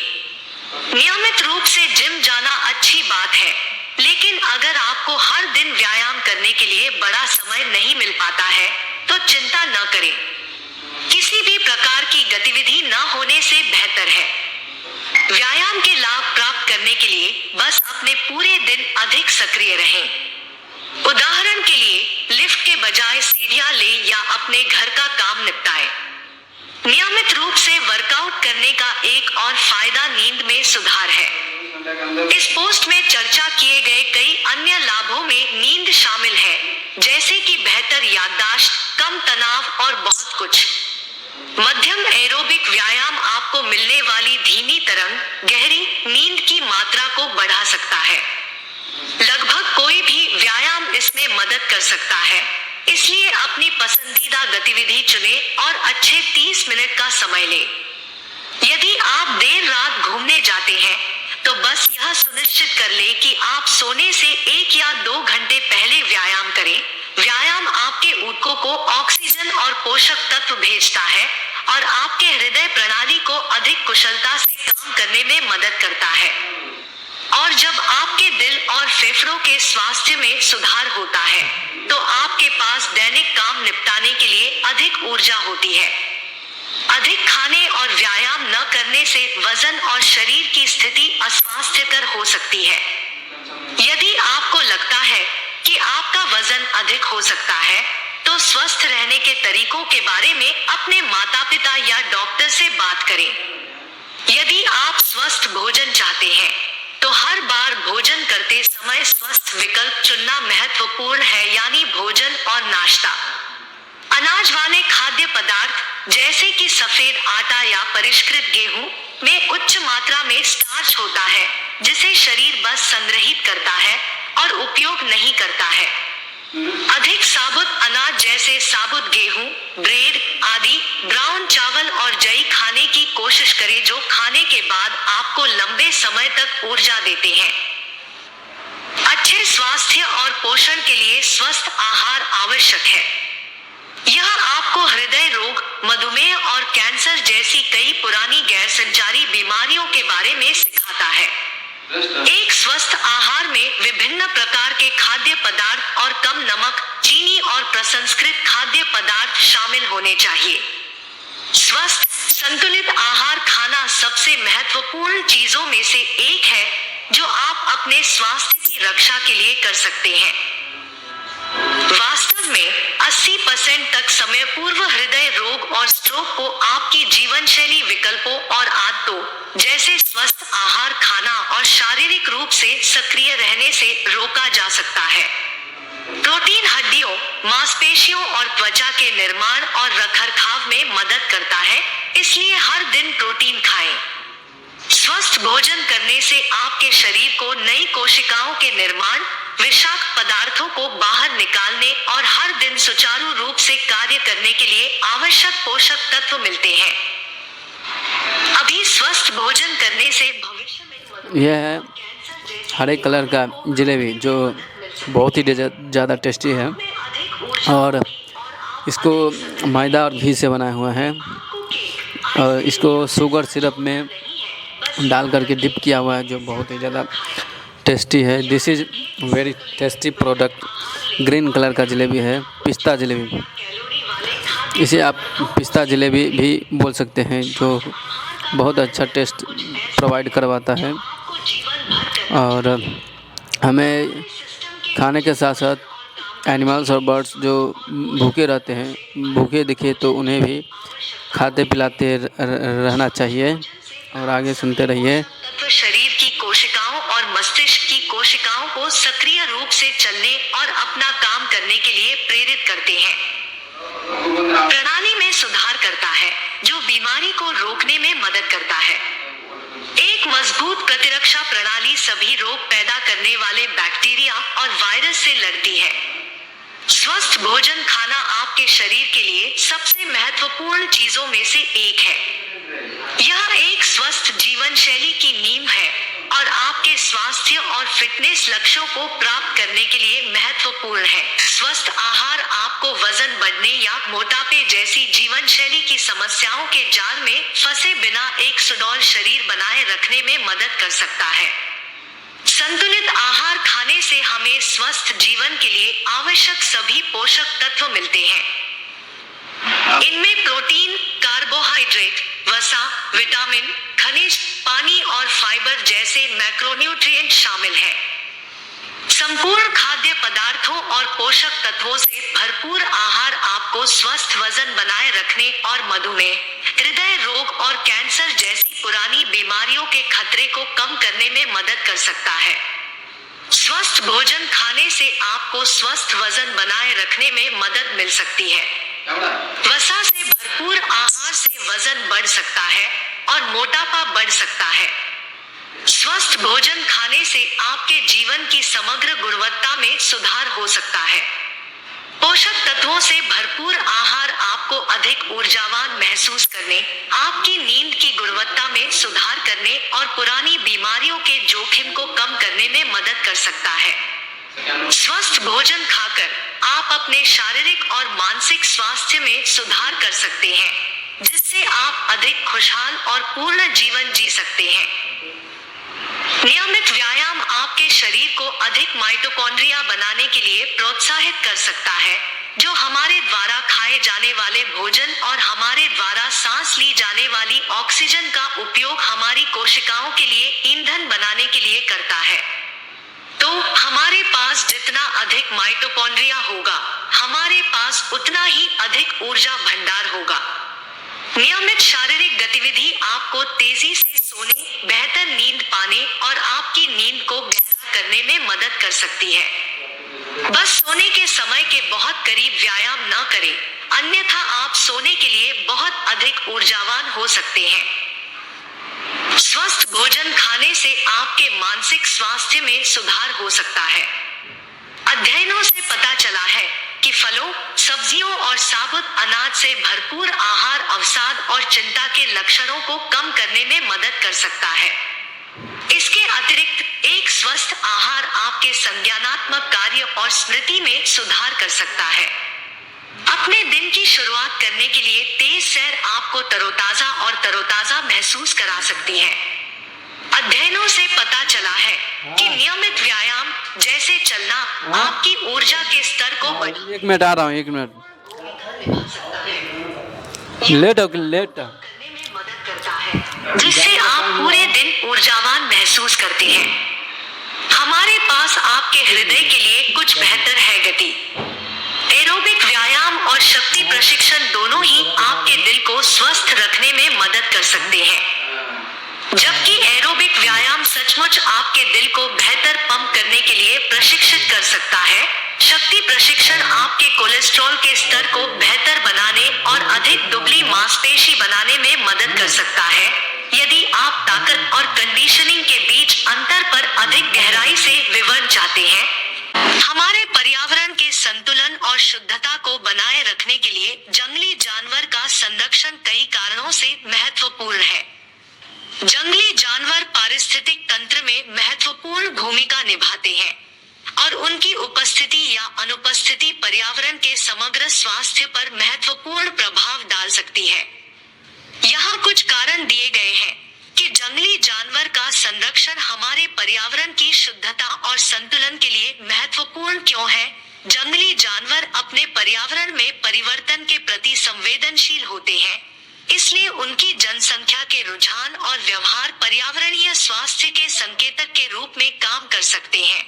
नियमित रूप से जिम जाना अच्छी बात है, लेकिन अगर आपको हर दिन व्यायाम करने के लिए बड़ा समय नहीं मिल पाता है, तो चिंता न करें। किसी भी प्रकार की गतिविधि न होने से बेहतर है। व्यायाम के लाभ प्राप्त करने के लिए बस अपने पूरे दिन अधिक सक्रिय रहें। उदाहरण के लिए, लिफ्ट के बजाय सीढ़ियां लें या अपने घर का काम निपटाएं। नियमित रूप से वर्कआउट करने का एक और फायदा नींद में सुधार है। इस पोस्ट में चर्चा किए गए कई अन्य लाभों में नींद शामिल है, जैसे कि बेहतर याददाश्त, कम तनाव और बहुत कुछ। मध्यम एरोबिक व्यायाम आपको मिलने वाली धीमी तरंग, गहरी नींद की मात्रा को बढ़ा सकता है। लगभग कोई भी व्यायाम इसमें मदद कर सकता है, इसलिए अपनी पसंदीदा गतिविधि चुनें और अच्छे 30 मिनट का समय लें। यदि आप देर रात घूमने जाते हैं, तो बस यह सुनिश्चित कर लें कि आप सोने से 1 या 2 घंटे पहले व्यायाम करें। व्यायाम आपके ऊतकों को ऑक्सीजन और पोषक तत्व भेजता है और आपके हृदय प्रणाली को अधिक कुशलता से काम करने में मदद करता है। और जब आपके दिल और फेफड़ों के स्वास्थ्य में सुधार होता है, तो आपके पास दैनिक काम निपटाने के लिए अधिक ऊर्जा होती है। अधिक खाने और व्यायाम न करने से वजन और शरीर की स्थिति अस्वास्थ्यकर हो सकती है। यदि आपको लगता है कि आपका वजन अधिक हो सकता है, तो स्वस्थ रहने के तरीकों के बारे में अपने माता-पिता या डॉक्टर से बात करें। यदि आप स्वस्थ भोजन चाहते हैं, तो हर बार भोजन करते समय स्वस्थ विकल्प चुनना महत्वपूर्ण है, यानी भोजन और नाश्ता। अनाज वाले खाद्य पदार्थ जैसे कि सफेद आटा या परिष्कृत गेहूं में उच्च मात्रा में स्टार्च होता है, जिसे शरीर बस संग्रहित करता है और उपयोग नहीं करता है। अधिक साबुत अनाज जैसे साबुत गेहूं, ब्रेड आदि, ब्राउन चावल और जई खाने की कोशिश करें, जो खाने के बाद आपको लंबे समय तक ऊर्जा देते हैं। अच्छे स्वास्थ्य और पोषण के लिए स्वस्थ आहार आवश्यक है। यह आपको हृदय रोग, मधुमेह और कैंसर जैसी कई पुरानी गैर संचारी बीमारियों के बारे में सिखाता है। एक स्वस्थ आहार में विभिन्न प्रकार के खाद्य पदार्थ और कम नमक, चीनी और प्रसंस्कृत खाद्य पदार्थ शामिल होने चाहिए। स्वस्थ संतुलित आहार खाना सबसे महत्वपूर्ण चीजों में से एक है जो आप अपने स्वास्थ्य की रक्षा के लिए कर सकते हैं। वास्तव में 80% तक समय पूर्व हृदय रोग और स्ट्रोक को आपकी जीवन शैली विकल्पों और आदतों जैसे स्वस्थ आहार खाना और शारीरिक रूप से सक्रिय रहने से रोका जा सकता है। प्रोटीन हड्डियों, मांसपेशियों और त्वचा के निर्माण और रखरखाव में मदद करता है, इसलिए हर दिन प्रोटीन खाएं। स्वस्थ भोजन करने से आपके शरीर को नई कोशिकाओं के निर्माण, विषाक्त पदार्थों को बाहर निकालने और हर दिन सुचारू रूप से कार्य करने के लिए आवश्यक पोषक तत्व मिलते हैं। अभी स्वस्थ भोजन करने से भविष्य में यह है हरे कलर का जलेबी जो बहुत ही ज़्यादा टेस्टी है और इसको मैदा और घी से बनाया हुआ है और इसको शुगर सिरप में डाल करके डिप किया हुआ है जो बहुत ही ज़्यादा टेस्टी है। This is very tasty product. Green colour का जलेबी है, पिस्ता जलेबी। इसे आप पिस्ता जलेबी भी बोल सकते हैं जो बहुत अच्छा टेस्ट प्रोवाइड करवाता है और हमें खाने के साथ साथ एनिमल्स और बर्ड्स जो भूखे रहते हैं, भूखे दिखे तो उन्हें भी खाते पिलाते रहना चाहिए। और आगे सुनते रहिए। तत्व शरीर की कोशिकाओं और मस्तिष्क की कोशिकाओं को सक्रिय रूप से चलने और अपना काम करने के लिए प्रेरित करते हैं। प्रणाली में सुधार करता है जो बीमारी को रोकने में मदद करता है। एक मजबूत प्रतिरक्षा प्रणाली सभी रोग पैदा करने वाले बैक्टीरिया और वायरस से लड़ती है। स्वस्थ भोजन खाना आपके शरीर के लिए सबसे महत्वपूर्ण चीजों में से एक है। यह एक स्वस्थ जीवन शैली की नींव है और आपके स्वास्थ्य और फिटनेस लक्ष्यों को प्राप्त करने के लिए महत्वपूर्ण है। स्वस्थ आहार आपको वजन बढ़ने या मोटापे जैसी जीवन शैली की समस्याओं के जाल में फंसे बिना एक सुडौल शरीर बनाए रखने में मदद कर सकता है। संतुलित आहार खाने से हमें स्वस्थ जीवन के लिए आवश्यक सभी पोषक तत्व मिलते हैं। इनमें प्रोटीन, कार्बोहाइड्रेट, वसा, विटामिन, खनिज, पानी और फाइबर जैसे मैक्रोन्यूट्रिएंट शामिल हैं। संपूर्ण खाद्य पदार्थों और पोषक तत्वों से भरपूर आहार आपको स्वस्थ वजन बनाए रखने और मधुमेह, हृदय रोग और कैंसर जैसी पुरानी बीमारियों के खतरे को कम करने में मदद कर सकता है। स्वस्थ भोजन खाने से आपको स्वस्थ वजन बनाए रखने में मदद मिल सकती है। वसा से भरपूर आहार से वजन बढ़ सकता है और मोटापा बढ़ सकता है। स्वस्थ भोजन खाने से आपके जीवन की समग्र गुणवत्ता में सुधार हो सकता है। पोषक तत्वों से भरपूर आहार आपको अधिक ऊर्जावान महसूस करने, आपकी नींद की गुणवत्ता में सुधार करने और पुरानी बीमारियों के जोखिम को कम करने में मदद कर सकता है। स्वस्थ भोजन खाकर आप अपने शारीरिक और मानसिक स्वास्थ्य में सुधार कर सकते हैं, जिससे आप अधिक खुशहाल और पूर्ण जीवन जी सकते हैं। नियमित व्यायाम आपके शरीर को अधिक माइटोकॉन्ड्रिया बनाने के लिए प्रोत्साहित कर सकता है, जो हमारे द्वारा खाए जाने वाले भोजन और हमारे द्वारा सांस ली जाने वाली ऑक्सीजन का उपयोग हमारी कोशिकाओं के लिए ईंधन बनाने के लिए करता है। तो हमारे पास जितना अधिक माइटोकॉन्ड्रिया होगा, हमारे पास उतना ही अधिक ऊर्जा भंडार होगा। नियमित शारीरिक गतिविधि आपको तेजी से सोने, बेहतर नींद पाने और आपकी नींद को गहरा करने में मदद कर सकती है। बस सोने के समय के बहुत करीब व्यायाम न करें, अन्यथा आप सोने के लिए बहुत अधिक ऊर्जावान हो सकते हैं। स्वस्थ भोजन खाने से आपके मानसिक स्वास्थ्य में सुधार हो सकता है। अध्ययनों से पता चला है कि फलों, सब्जियों और साबुत अनाज से भरपूर आहार अवसाद और चिंता के लक्षणों को कम करने में मदद कर सकता है। इसके अतिरिक्त एक स्वस्थ आहार आपके संज्ञानात्मक कार्य और स्मृति में सुधार कर सकता है। अपने दिन की शुरुआत करने के लिए तेज सैर आपको तरोताजा महसूस करा सकती है। अध्ययनों से पता चला है कि नियमित व्यायाम जैसे चलना, ऊर्जा के स्तर को बढ़ाने 1 मिनट आ रहा हूँ, 1 मिनट। लेट हो लेट। में मदद करता है, जिससे आप पूरे दिन ऊर्जावान महसूस करते हैं। हमारे पास आपके हृदय के लिए कुछ बेहतर है गति। एरोबिक व्यायाम और शक्ति प्रशिक्षण दोनों ही आपके दिल को स्वस्थ रखने में मदद कर सकते हैं। जबकि एरोबिक व्यायाम सचमुच आपके दिल को बेहतर पंप करने के लिए प्रशिक्षित कर सकता है, शक्ति प्रशिक्षण आपके कोलेस्ट्रॉल के स्तर को बेहतर बनाने और अधिक दुबली मांसपेशी बनाने में मदद कर सकता है। यदि आप ताकत और कंडीशनिंग के बीच अंतर पर अधिक गहराई से विवरण चाहते हैं, हमारे पर्यावरण के संतुलन और शुद्धता को बनाए रखने के लिए जंगली जानवर का संरक्षण कई कारणों से महत्वपूर्ण है। जंगली जानवर पारिस्थितिक तंत्र में महत्वपूर्ण भूमिका निभाते हैं और उनकी उपस्थिति या अनुपस्थिति पर्यावरण के समग्र स्वास्थ्य पर महत्वपूर्ण प्रभाव डाल सकती है। यहाँ कुछ कारण दिए गए हैं कि जंगली जानवर का संरक्षण हमारे पर्यावरण की शुद्धता और संतुलन के लिए महत्वपूर्ण क्यों है। जंगली जानवर अपने पर्यावरण में परिवर्तन के प्रति संवेदनशील होते हैं, इसलिए उनकी जनसंख्या के रुझान और व्यवहार पर्यावरणीय स्वास्थ्य के संकेतक के रूप में काम कर सकते हैं।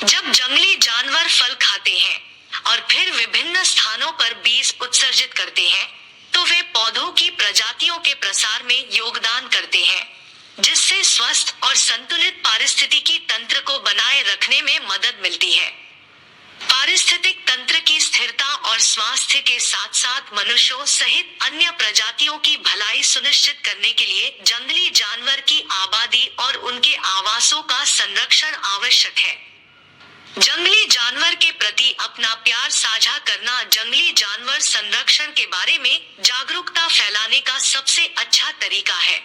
जब जंगली जानवर फल खाते हैं और फिर विभिन्न स्थानों पर बीज उत्सर्जित करते हैं, तो वे पौधों की प्रजातियों के प्रसार में योगदान करते हैं, जिससे स्वस्थ और संतुलित पारिस्थितिकी तंत्र को बनाए रखने में मदद मिलती है। पारिस्थितिक तंत्र की स्थिरता और स्वास्थ्य के साथ साथ मनुष्यों सहित अन्य प्रजातियों की भलाई सुनिश्चित करने के लिए जंगली जानवर की आबादी और उनके आवासों का संरक्षण आवश्यक है। जंगली जानवर के प्रति अपना प्यार साझा करना जंगली जानवर संरक्षण के बारे में जागरूकता फैलाने का सबसे अच्छा तरीका है।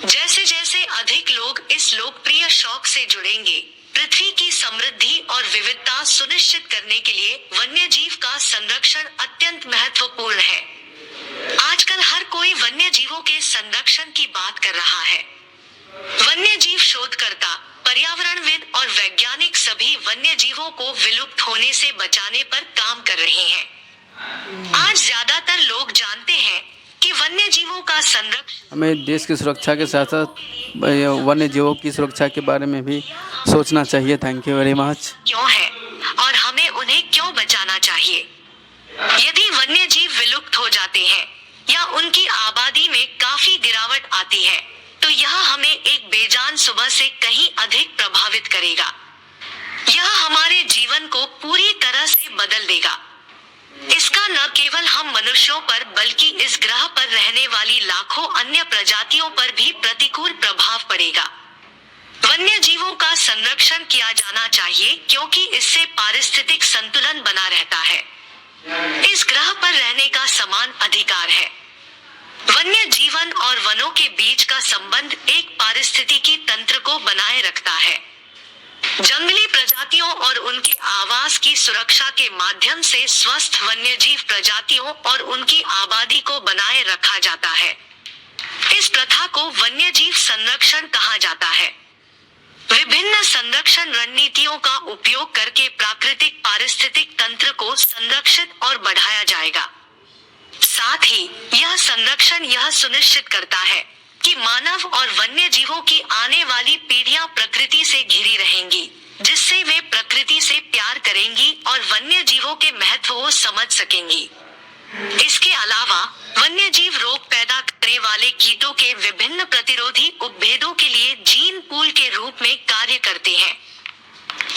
जैसे जैसे अधिक लोग इस लोकप्रिय शौक से जुड़ेंगे, पृथ्वी की समृद्धि और विविधता सुनिश्चित करने के लिए वन्यजीव का संरक्षण अत्यंत महत्वपूर्ण है। आजकल हर कोई वन्यजीवों के संरक्षण की बात कर रहा है। वन्यजीव शोधकर्ता, पर्यावरणविद और वैज्ञानिक सभी वन्यजीवों को विलुप्त होने से बचाने पर काम कर रहे हैं। आज ज्यादातर लोग जानते हैं कि वन्यजीवों का संरक्षण हमें देश की सुरक्षा के साथ साथ वन्य जीवों की सुरक्षा के बारे में भी सोचना चाहिए। Thank you very much. क्यों है और हमें उन्हें क्यों बचाना चाहिए। यदि वन्यजीव विलुप्त हो जाते हैं या उनकी आबादी में काफी गिरावट आती है, तो यह हमें एक बेजान सुबह से कहीं अधिक प्रभावित करेगा। यह हमारे जीवन को पूरी तरह से बदल देगा। इसका न केवल हम मनुष्यों पर बल्कि इस ग्रह पर रहने वाली लाखों अन्य प्रजातियों पर भी प्रतिकूल प्रभाव पड़ेगा। वन्य जीवों का संरक्षण किया जाना चाहिए क्योंकि इससे पारिस्थितिक संतुलन बना रहता है। इस ग्रह पर रहने का समान अधिकार है। वन्य जीवन और वनों के बीच का संबंध एक पारिस्थितिकी तंत्र को बनाए रखता है। जंगली प्रजातियों और उनके आवास की सुरक्षा के माध्यम से स्वस्थ वन्यजीव प्रजातियों और उनकी आबादी को बनाए रखा जाता है। इस प्रथा को वन्यजीव संरक्षण कहा जाता है। विभिन्न संरक्षण रणनीतियों का उपयोग करके प्राकृतिक पारिस्थितिक तंत्र को संरक्षित और बढ़ाया जाएगा। साथ ही यह संरक्षण यह सुनिश्चित करता है कि मानव और वन्य जीवों की आने वाली पीढ़ियां प्रकृति से घिरी रहेंगी, जिससे वे प्रकृति से प्यार करेंगी और वन्य जीवों के महत्व को समझ सकेंगी। इसके अलावा वन्य जीव रोग पैदा करने वाले कीटों के विभिन्न प्रतिरोधी उपभेदों के लिए जीन पूल के रूप में कार्य करते हैं।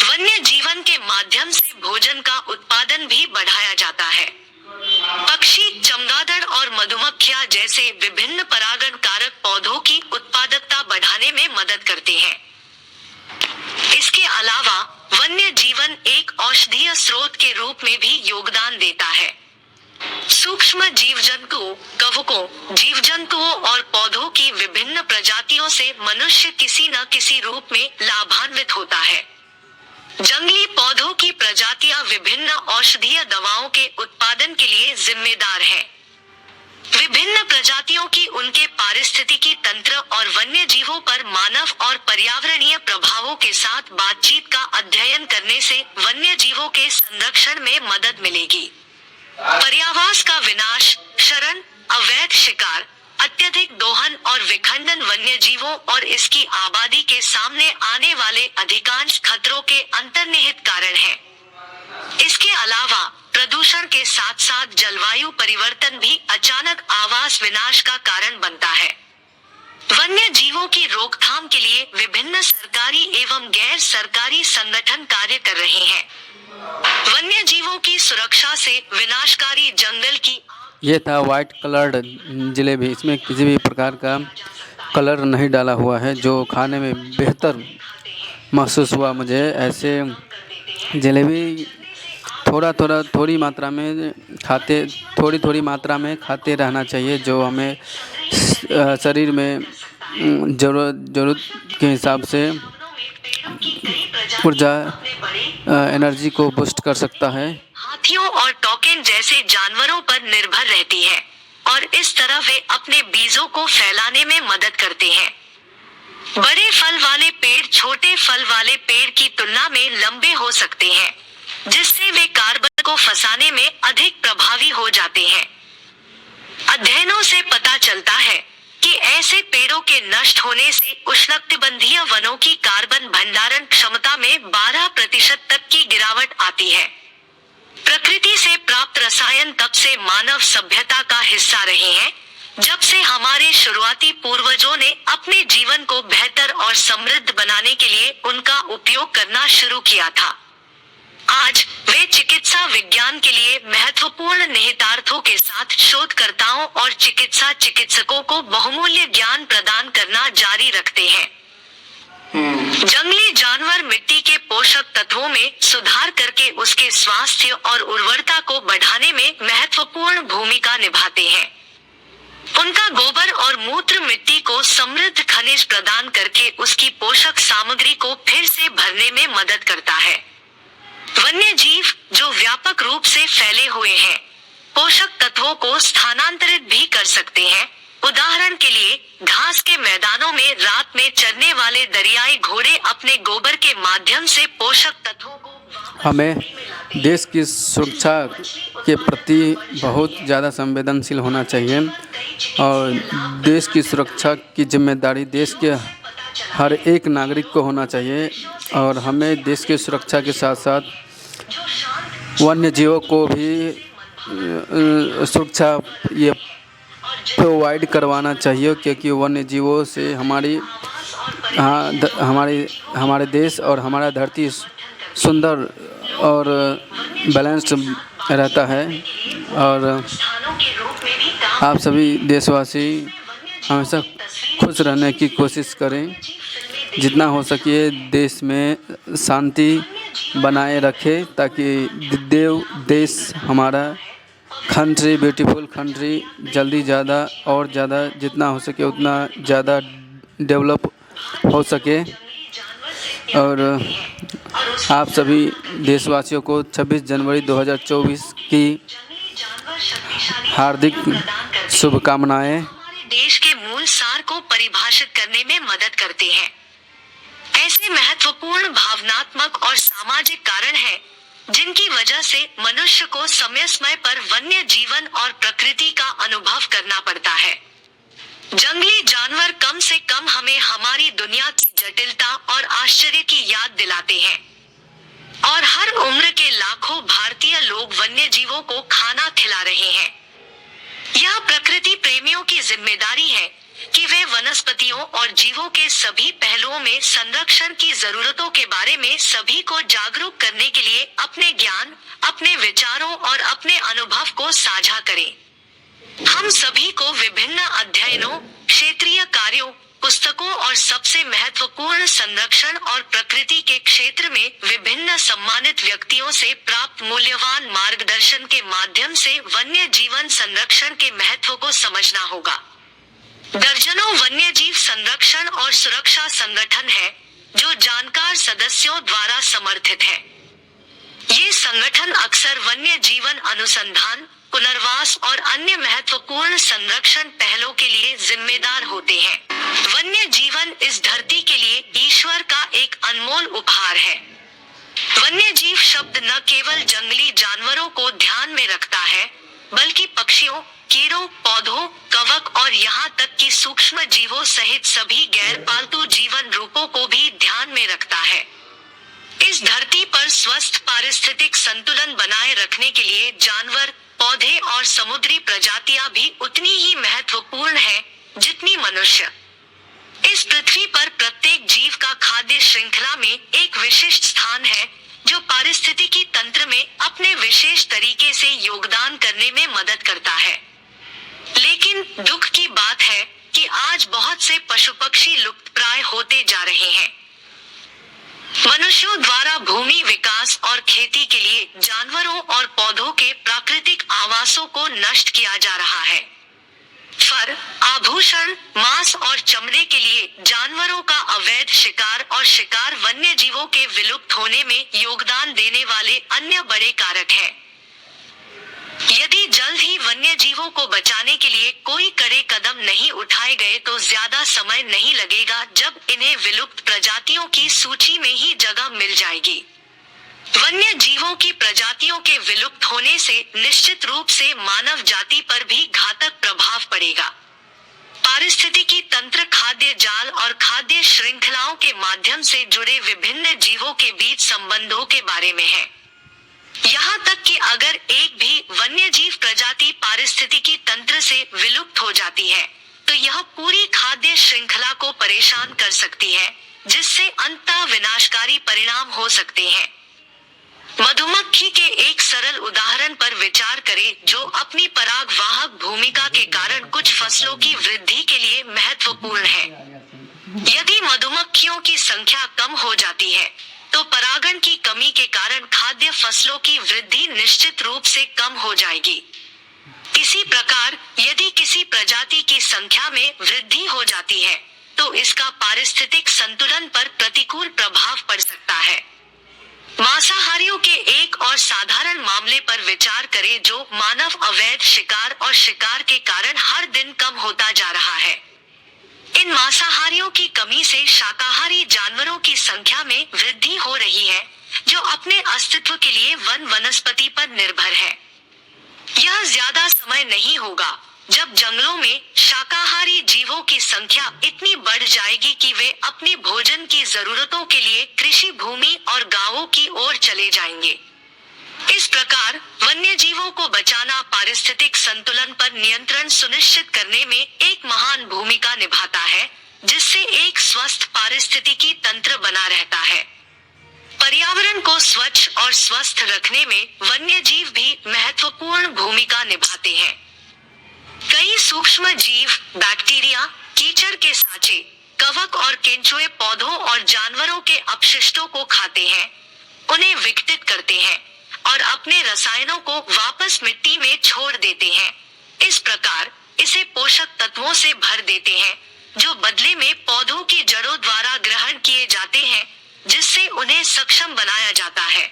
वन्य जीवन के माध्यम से भोजन का उत्पादन भी बढ़ाया जाता है। पक्षी, चमगादड़ और मधुमक्खियां जैसे विभिन्न परागण कारक पौधों की उत्पादकता बढ़ाने में मदद करते हैं। इसके अलावा वन्य जीवन एक औषधीय स्रोत के रूप में भी योगदान देता है। सूक्ष्म जीवजंतुओं, कवकों, जीवजंतुओं और पौधों की विभिन्न प्रजातियों से मनुष्य किसी न किसी रूप में लाभान्वित होता है। जंगली पौधों की प्रजातियां विभिन्न औषधीय दवाओं के उत्पादन के लिए जिम्मेदार हैं। विभिन्न प्रजातियों की उनके पारिस्थितिकी तंत्र और वन्य जीवों पर मानव और पर्यावरणीय प्रभावों के साथ बातचीत का अध्ययन करने से वन्य जीवों के संरक्षण में मदद मिलेगी। पर्यावास का विनाश, शरण, अवैध शिकार, अत्यधिक दोहन और विखंडन वन्य जीवों और इसकी आबादी के सामने आने वाले अधिकांश खतरों के अंतर्निहित कारण हैं। इसके अलावा प्रदूषण के साथ साथ जलवायु परिवर्तन भी अचानक आवास विनाश का कारण बनता है। वन्य जीवों की रोकथाम के लिए विभिन्न सरकारी एवं गैर सरकारी संगठन कार्य कर रहे हैं। वन्य जीवों की सुरक्षा से विनाशकारी जंगल की ये था वाइट कलर्ड जलेबी। इसमें किसी भी प्रकार का कलर नहीं डाला हुआ है, जो खाने में बेहतर महसूस हुआ मुझे। ऐसे जलेबी थोड़ी मात्रा में खाते रहना चाहिए, जो हमें शरीर में ज़रूरत के हिसाब से ऊर्जा एनर्जी को बूस्ट कर सकता है। हाथियों और टोकन जैसे जानवरों पर निर्भर रहती है और इस तरह वे अपने बीजों को फैलाने में मदद करते हैं। बड़े फल वाले पेड़ छोटे फल वाले पेड़ की तुलना में लंबे हो सकते हैं, जिससे वे कार्बन को फंसाने में अधिक प्रभावी हो जाते हैं। अध्ययनों से पता चलता है कि ऐसे पेड़ों के नष्ट होने से उष्णकटिबंधीय वनों की कार्बन भंडारण क्षमता में 12% तक की गिरावट आती है। प्रकृति से प्राप्त रसायन तब से मानव सभ्यता का हिस्सा रहे हैं, जब से हमारे शुरुआती पूर्वजों ने अपने जीवन को बेहतर और समृद्ध बनाने के लिए उनका उपयोग करना शुरू किया था। आज वे चिकित्सा विज्ञान के लिए महत्वपूर्ण निहितार्थों के साथ शोधकर्ताओं और चिकित्सकों को बहुमूल्य ज्ञान प्रदान करना जारी रखते हैं। जंगली जानवर मिट्टी के पोषक तत्वों में सुधार करके उसके स्वास्थ्य और उर्वरता को बढ़ाने में महत्वपूर्ण भूमिका निभाते हैं। उनका गोबर और मूत्र मिट्टी को समृद्ध खनिज प्रदान करके उसकी पोषक सामग्री को फिर से भरने में मदद करता है। वन्य जीव जो व्यापक रूप से फैले हुए हैं, पोषक तत्वों को स्थानांतरित भी कर सकते हैं। उदाहरण के लिए घास के मैदानों में रात में चरने वाले दरियाई घोड़े अपने गोबर के माध्यम से पोषक तत्वों को हमें देश की सुरक्षा के प्रति बहुत ज़्यादा संवेदनशील होना चाहिए और देश की सुरक्षा की जिम्मेदारी देश के हर एक नागरिक को होना चाहिए। और हमें देश की सुरक्षा के साथ साथ वन्य जीवों को भी सुरक्षा ये प्रोवाइड करवाना चाहिए, क्योंकि वन्य जीवों से हमारे देश और हमारा धरती सुंदर और बैलेंस्ड रहता है। और आप सभी देशवासी हमेशा खुश रहने की कोशिश करें, जितना हो सके देश में शांति बनाए रखें, ताकि देश हमारा कंट्री ब्यूटीफुल कंट्री जल्दी ज़्यादा जितना हो सके उतना ज़्यादा डेवलप हो सके। और आप सभी देशवासियों को 26 जनवरी 2024 की हार्दिक शुभकामनाएं। देश के मूल सार को परिभाषित करने में मदद करते हैं। ऐसे महत्वपूर्ण भावनात्मक और सामाजिक कारण हैं, जिनकी वजह से मनुष्य को समय समय पर वन्य जीवन और प्रकृति का अनुभव करना पड़ता है। जंगली जानवर कम से कम हमें हमारी दुनिया की जटिलता और आश्चर्य की याद दिलाते हैं, और हर उम्र के लाखों भारतीय लोग वन्य जीवों को खाना खिला रहे हैं। यह प्रकृति प्रेमियों की जिम्मेदारी है कि वे वनस्पतियों और जीवों के सभी पहलुओं में संरक्षण की जरूरतों के बारे में सभी को जागरूक करने के लिए अपने ज्ञान, अपने विचारों और अपने अनुभव को साझा करें। हम सभी को विभिन्न अध्ययनों, क्षेत्रीय कार्यों, पुस्तकों और सबसे महत्वपूर्ण संरक्षण और प्रकृति के क्षेत्र में विभिन्न सम्मानित व्यक्तियों से प्राप्त मूल्यवान मार्गदर्शन के माध्यम से वन्य जीवन संरक्षण के महत्व को समझना होगा। दर्जनों वन्यजीव संरक्षण और सुरक्षा संगठन हैं, जो जानकार सदस्यों द्वारा समर्थित हैं। ये संगठन अक्सर वन्य जीवन अनुसंधान, पुनर्वास और अन्य महत्वपूर्ण संरक्षण पहलों के लिए जिम्मेदार होते हैं। वन्य जीवन इस धरती के लिए ईश्वर का एक अनमोल उपहार है। वन्य जीव शब्द न केवल जंगली जानवरों को ध्यान में रखता है, बल्कि पक्षियों, कीड़ों, पौधों, कवक और यहाँ तक कि सूक्ष्म जीवों सहित सभी गैर पालतू जीवन रूपों को भी ध्यान में रखता है। इस धरती पर स्वस्थ पारिस्थितिक संतुलन बनाए रखने के लिए जानवर, पौधे और समुद्री प्रजातियां भी उतनी ही महत्वपूर्ण हैं, जितनी मनुष्य। इस पृथ्वी पर प्रत्येक जीव का खाद्य श्रृंखला में एक विशिष्ट स्थान है, जो पारिस्थितिकी तंत्र में अपने विशेष तरीके से योगदान करने में मदद करता है। लेकिन दुख की बात है कि आज बहुत से पशु पक्षी लुप्तप्राय होते जा रहे हैं। मनुष्यों द्वारा भूमि विकास और खेती के लिए जानवरों और पौधों के प्राकृतिक आवासों को नष्ट किया जा रहा है। फर, आभूषण, मांस और चमड़े के लिए जानवरों का अवैध शिकार और शिकार वन्य जीवों के विलुप्त होने में योगदान देने वाले अन्य बड़े कारक हैं। यदि जल्द ही वन्य जीवों को बचाने के लिए कोई कड़े कदम नहीं उठाए गए तो ज्यादा समय नहीं लगेगा जब इन्हें विलुप्त प्रजातियों की सूची में ही जगह मिल जाएगी। वन्य जीवों की प्रजातियों के विलुप्त होने से निश्चित रूप से मानव जाति पर भी घातक प्रभाव पड़ेगा। पारिस्थितिकी तंत्र खाद्य जाल और खाद्य श्रृंखलाओं के माध्यम से जुड़े विभिन्न जीवों के बीच संबंधों के बारे में है। यहाँ तक कि अगर एक भी वन्य जीव प्रजाति पारिस्थितिकी तंत्र से विलुप्त हो जाती है, तो यह पूरी खाद्य श्रृंखला को परेशान कर सकती है, जिससे अंततः विनाशकारी परिणाम हो सकते हैं। मधुमक्खी के एक सरल उदाहरण पर विचार करें, जो अपनी पराग वाहक भूमिका के कारण कुछ फसलों की वृद्धि के लिए महत्वपूर्ण है। यदि मधुमक्खियों की संख्या कम हो जाती है, तो परागण की कमी के कारण खाद्य फसलों की वृद्धि निश्चित रूप से कम हो जाएगी। इसी प्रकार यदि किसी प्रजाति की संख्या में वृद्धि हो जाती है, तो इसका पारिस्थितिक संतुलन पर प्रतिकूल प्रभाव पड़ सकता है। मांसाहारियों के एक और साधारण मामले पर विचार करें, जो मानव अवैध शिकार और शिकार के कारण हर दिन कम होता जा रहा है। इन मांसाहारियों की कमी से शाकाहारी जानवरों की संख्या में वृद्धि हो रही है, जो अपने अस्तित्व के लिए वनस्पति पर निर्भर है। यह ज्यादा समय नहीं होगा जब जंगलों में शाकाहारी जीवों की संख्या इतनी बढ़ जाएगी कि वे अपने भोजन की जरूरतों के लिए कृषि भूमि और गांवों की ओर चले जाएंगे। इस प्रकार वन्य जीवों को बचाना पारिस्थितिक संतुलन पर नियंत्रण सुनिश्चित करने में एक महान भूमिका निभाता है, जिससे एक स्वस्थ पारिस्थितिकी तंत्र बना रहता है। पर्यावरण को स्वच्छ और स्वस्थ रखने में वन्य जीव भी महत्वपूर्ण भूमिका निभाते हैं। कई सूक्ष्म जीव, बैक्टीरिया, कीचड़ के साँचे, कवक और केंचुए पौधों और जानवरों के अपशिष्टों को खाते हैं, उन्हें विघटित करते हैं और अपने रसायनों को वापस मिट्टी में छोड़ देते हैं। इस प्रकार इसे पोषक तत्वों से भर देते हैं, जो बदले में पौधों की जड़ों द्वारा ग्रहण किए जाते हैं, जिससे उन्हें सक्षम बनाया जाता है।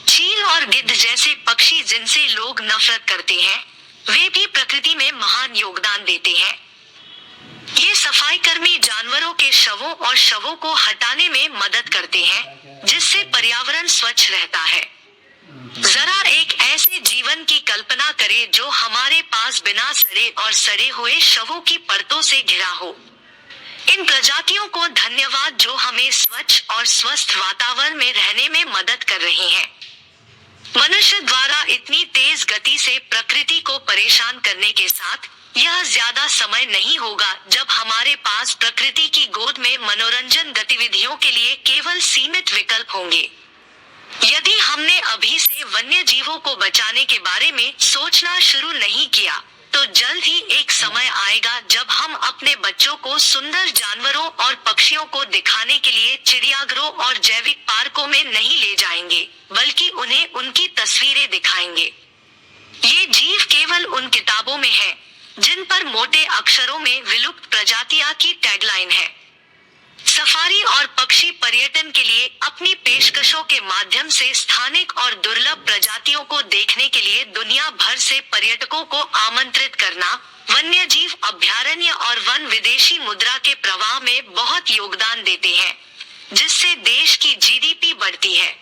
चील और गिद्ध जैसे पक्षी जिनसे लोग नफरत करते हैं, वे भी प्रकृति में महान योगदान देते हैं। ये सफाई कर्मी जानवरों के शवों और शवों को हटाने में मदद करते हैं, जिससे पर्यावरण स्वच्छ रहता है। जरा एक ऐसे जीवन की कल्पना करें जो हमारे पास बिना सड़े और सड़े हुए शवों की परतों से घिरा हो। इन प्रजातियों को धन्यवाद जो हमें स्वच्छ और स्वस्थ वातावरण में रहने में मदद कर रही हैं। मनुष्य द्वारा इतनी तेज गति से प्रकृति को परेशान करने के साथ यह ज्यादा समय नहीं होगा जब हमारे पास प्रकृति की गोद में मनोरंजन गतिविधियों के लिए केवल सीमित विकल्प होंगे। यदि हमने अभी से वन्य जीवों को बचाने के बारे में सोचना शुरू नहीं किया, तो जल्द ही एक समय आएगा जब हम अपने बच्चों को सुंदर जानवरों और पक्षियों को दिखाने के लिए चिड़ियाघरों और जैविक पार्कों में नहीं ले जाएंगे, बल्कि उन्हें उनकी तस्वीरें दिखाएंगे। ये जीव केवल उन किताबों में हैं, जिन पर मोटे अक्षरों में विलुप्त प्रजातियां की टैगलाइन है। सफारी और पक्षी पर्यटन के लिए अपनी पेशकशों के माध्यम से स्थानिक और दुर्लभ प्रजातियों को देखने के लिए दुनिया भर से पर्यटकों को आमंत्रित करना वन्यजीव अभयारण्य और वन विदेशी मुद्रा के प्रवाह में बहुत योगदान देते हैं, जिससे देश की जीडीपी बढ़ती है।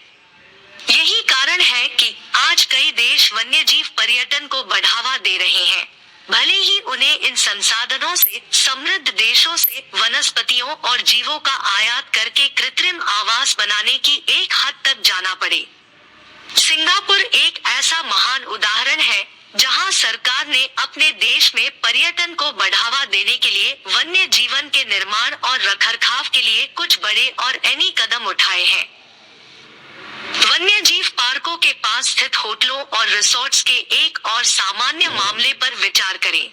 यही कारण है कि आज कई देश वन्यजीव पर्यटन को बढ़ावा दे रहे हैं, भले ही उन्हें इन संसाधनों से समृद्ध देशों से वनस्पतियों और जीवों का आयात करके कृत्रिम आवास बनाने की एक हद तक जाना पड़े। सिंगापुर एक ऐसा महान उदाहरण है जहां सरकार ने अपने देश में पर्यटन को बढ़ावा देने के लिए वन्य जीवन के निर्माण और रखरखाव के लिए कुछ बड़े और ऐनी कदम उठाए हैं। वन्यजीव पार्कों के पास स्थित होटलों और रिसोर्ट्स के एक और सामान्य मामले पर विचार करें।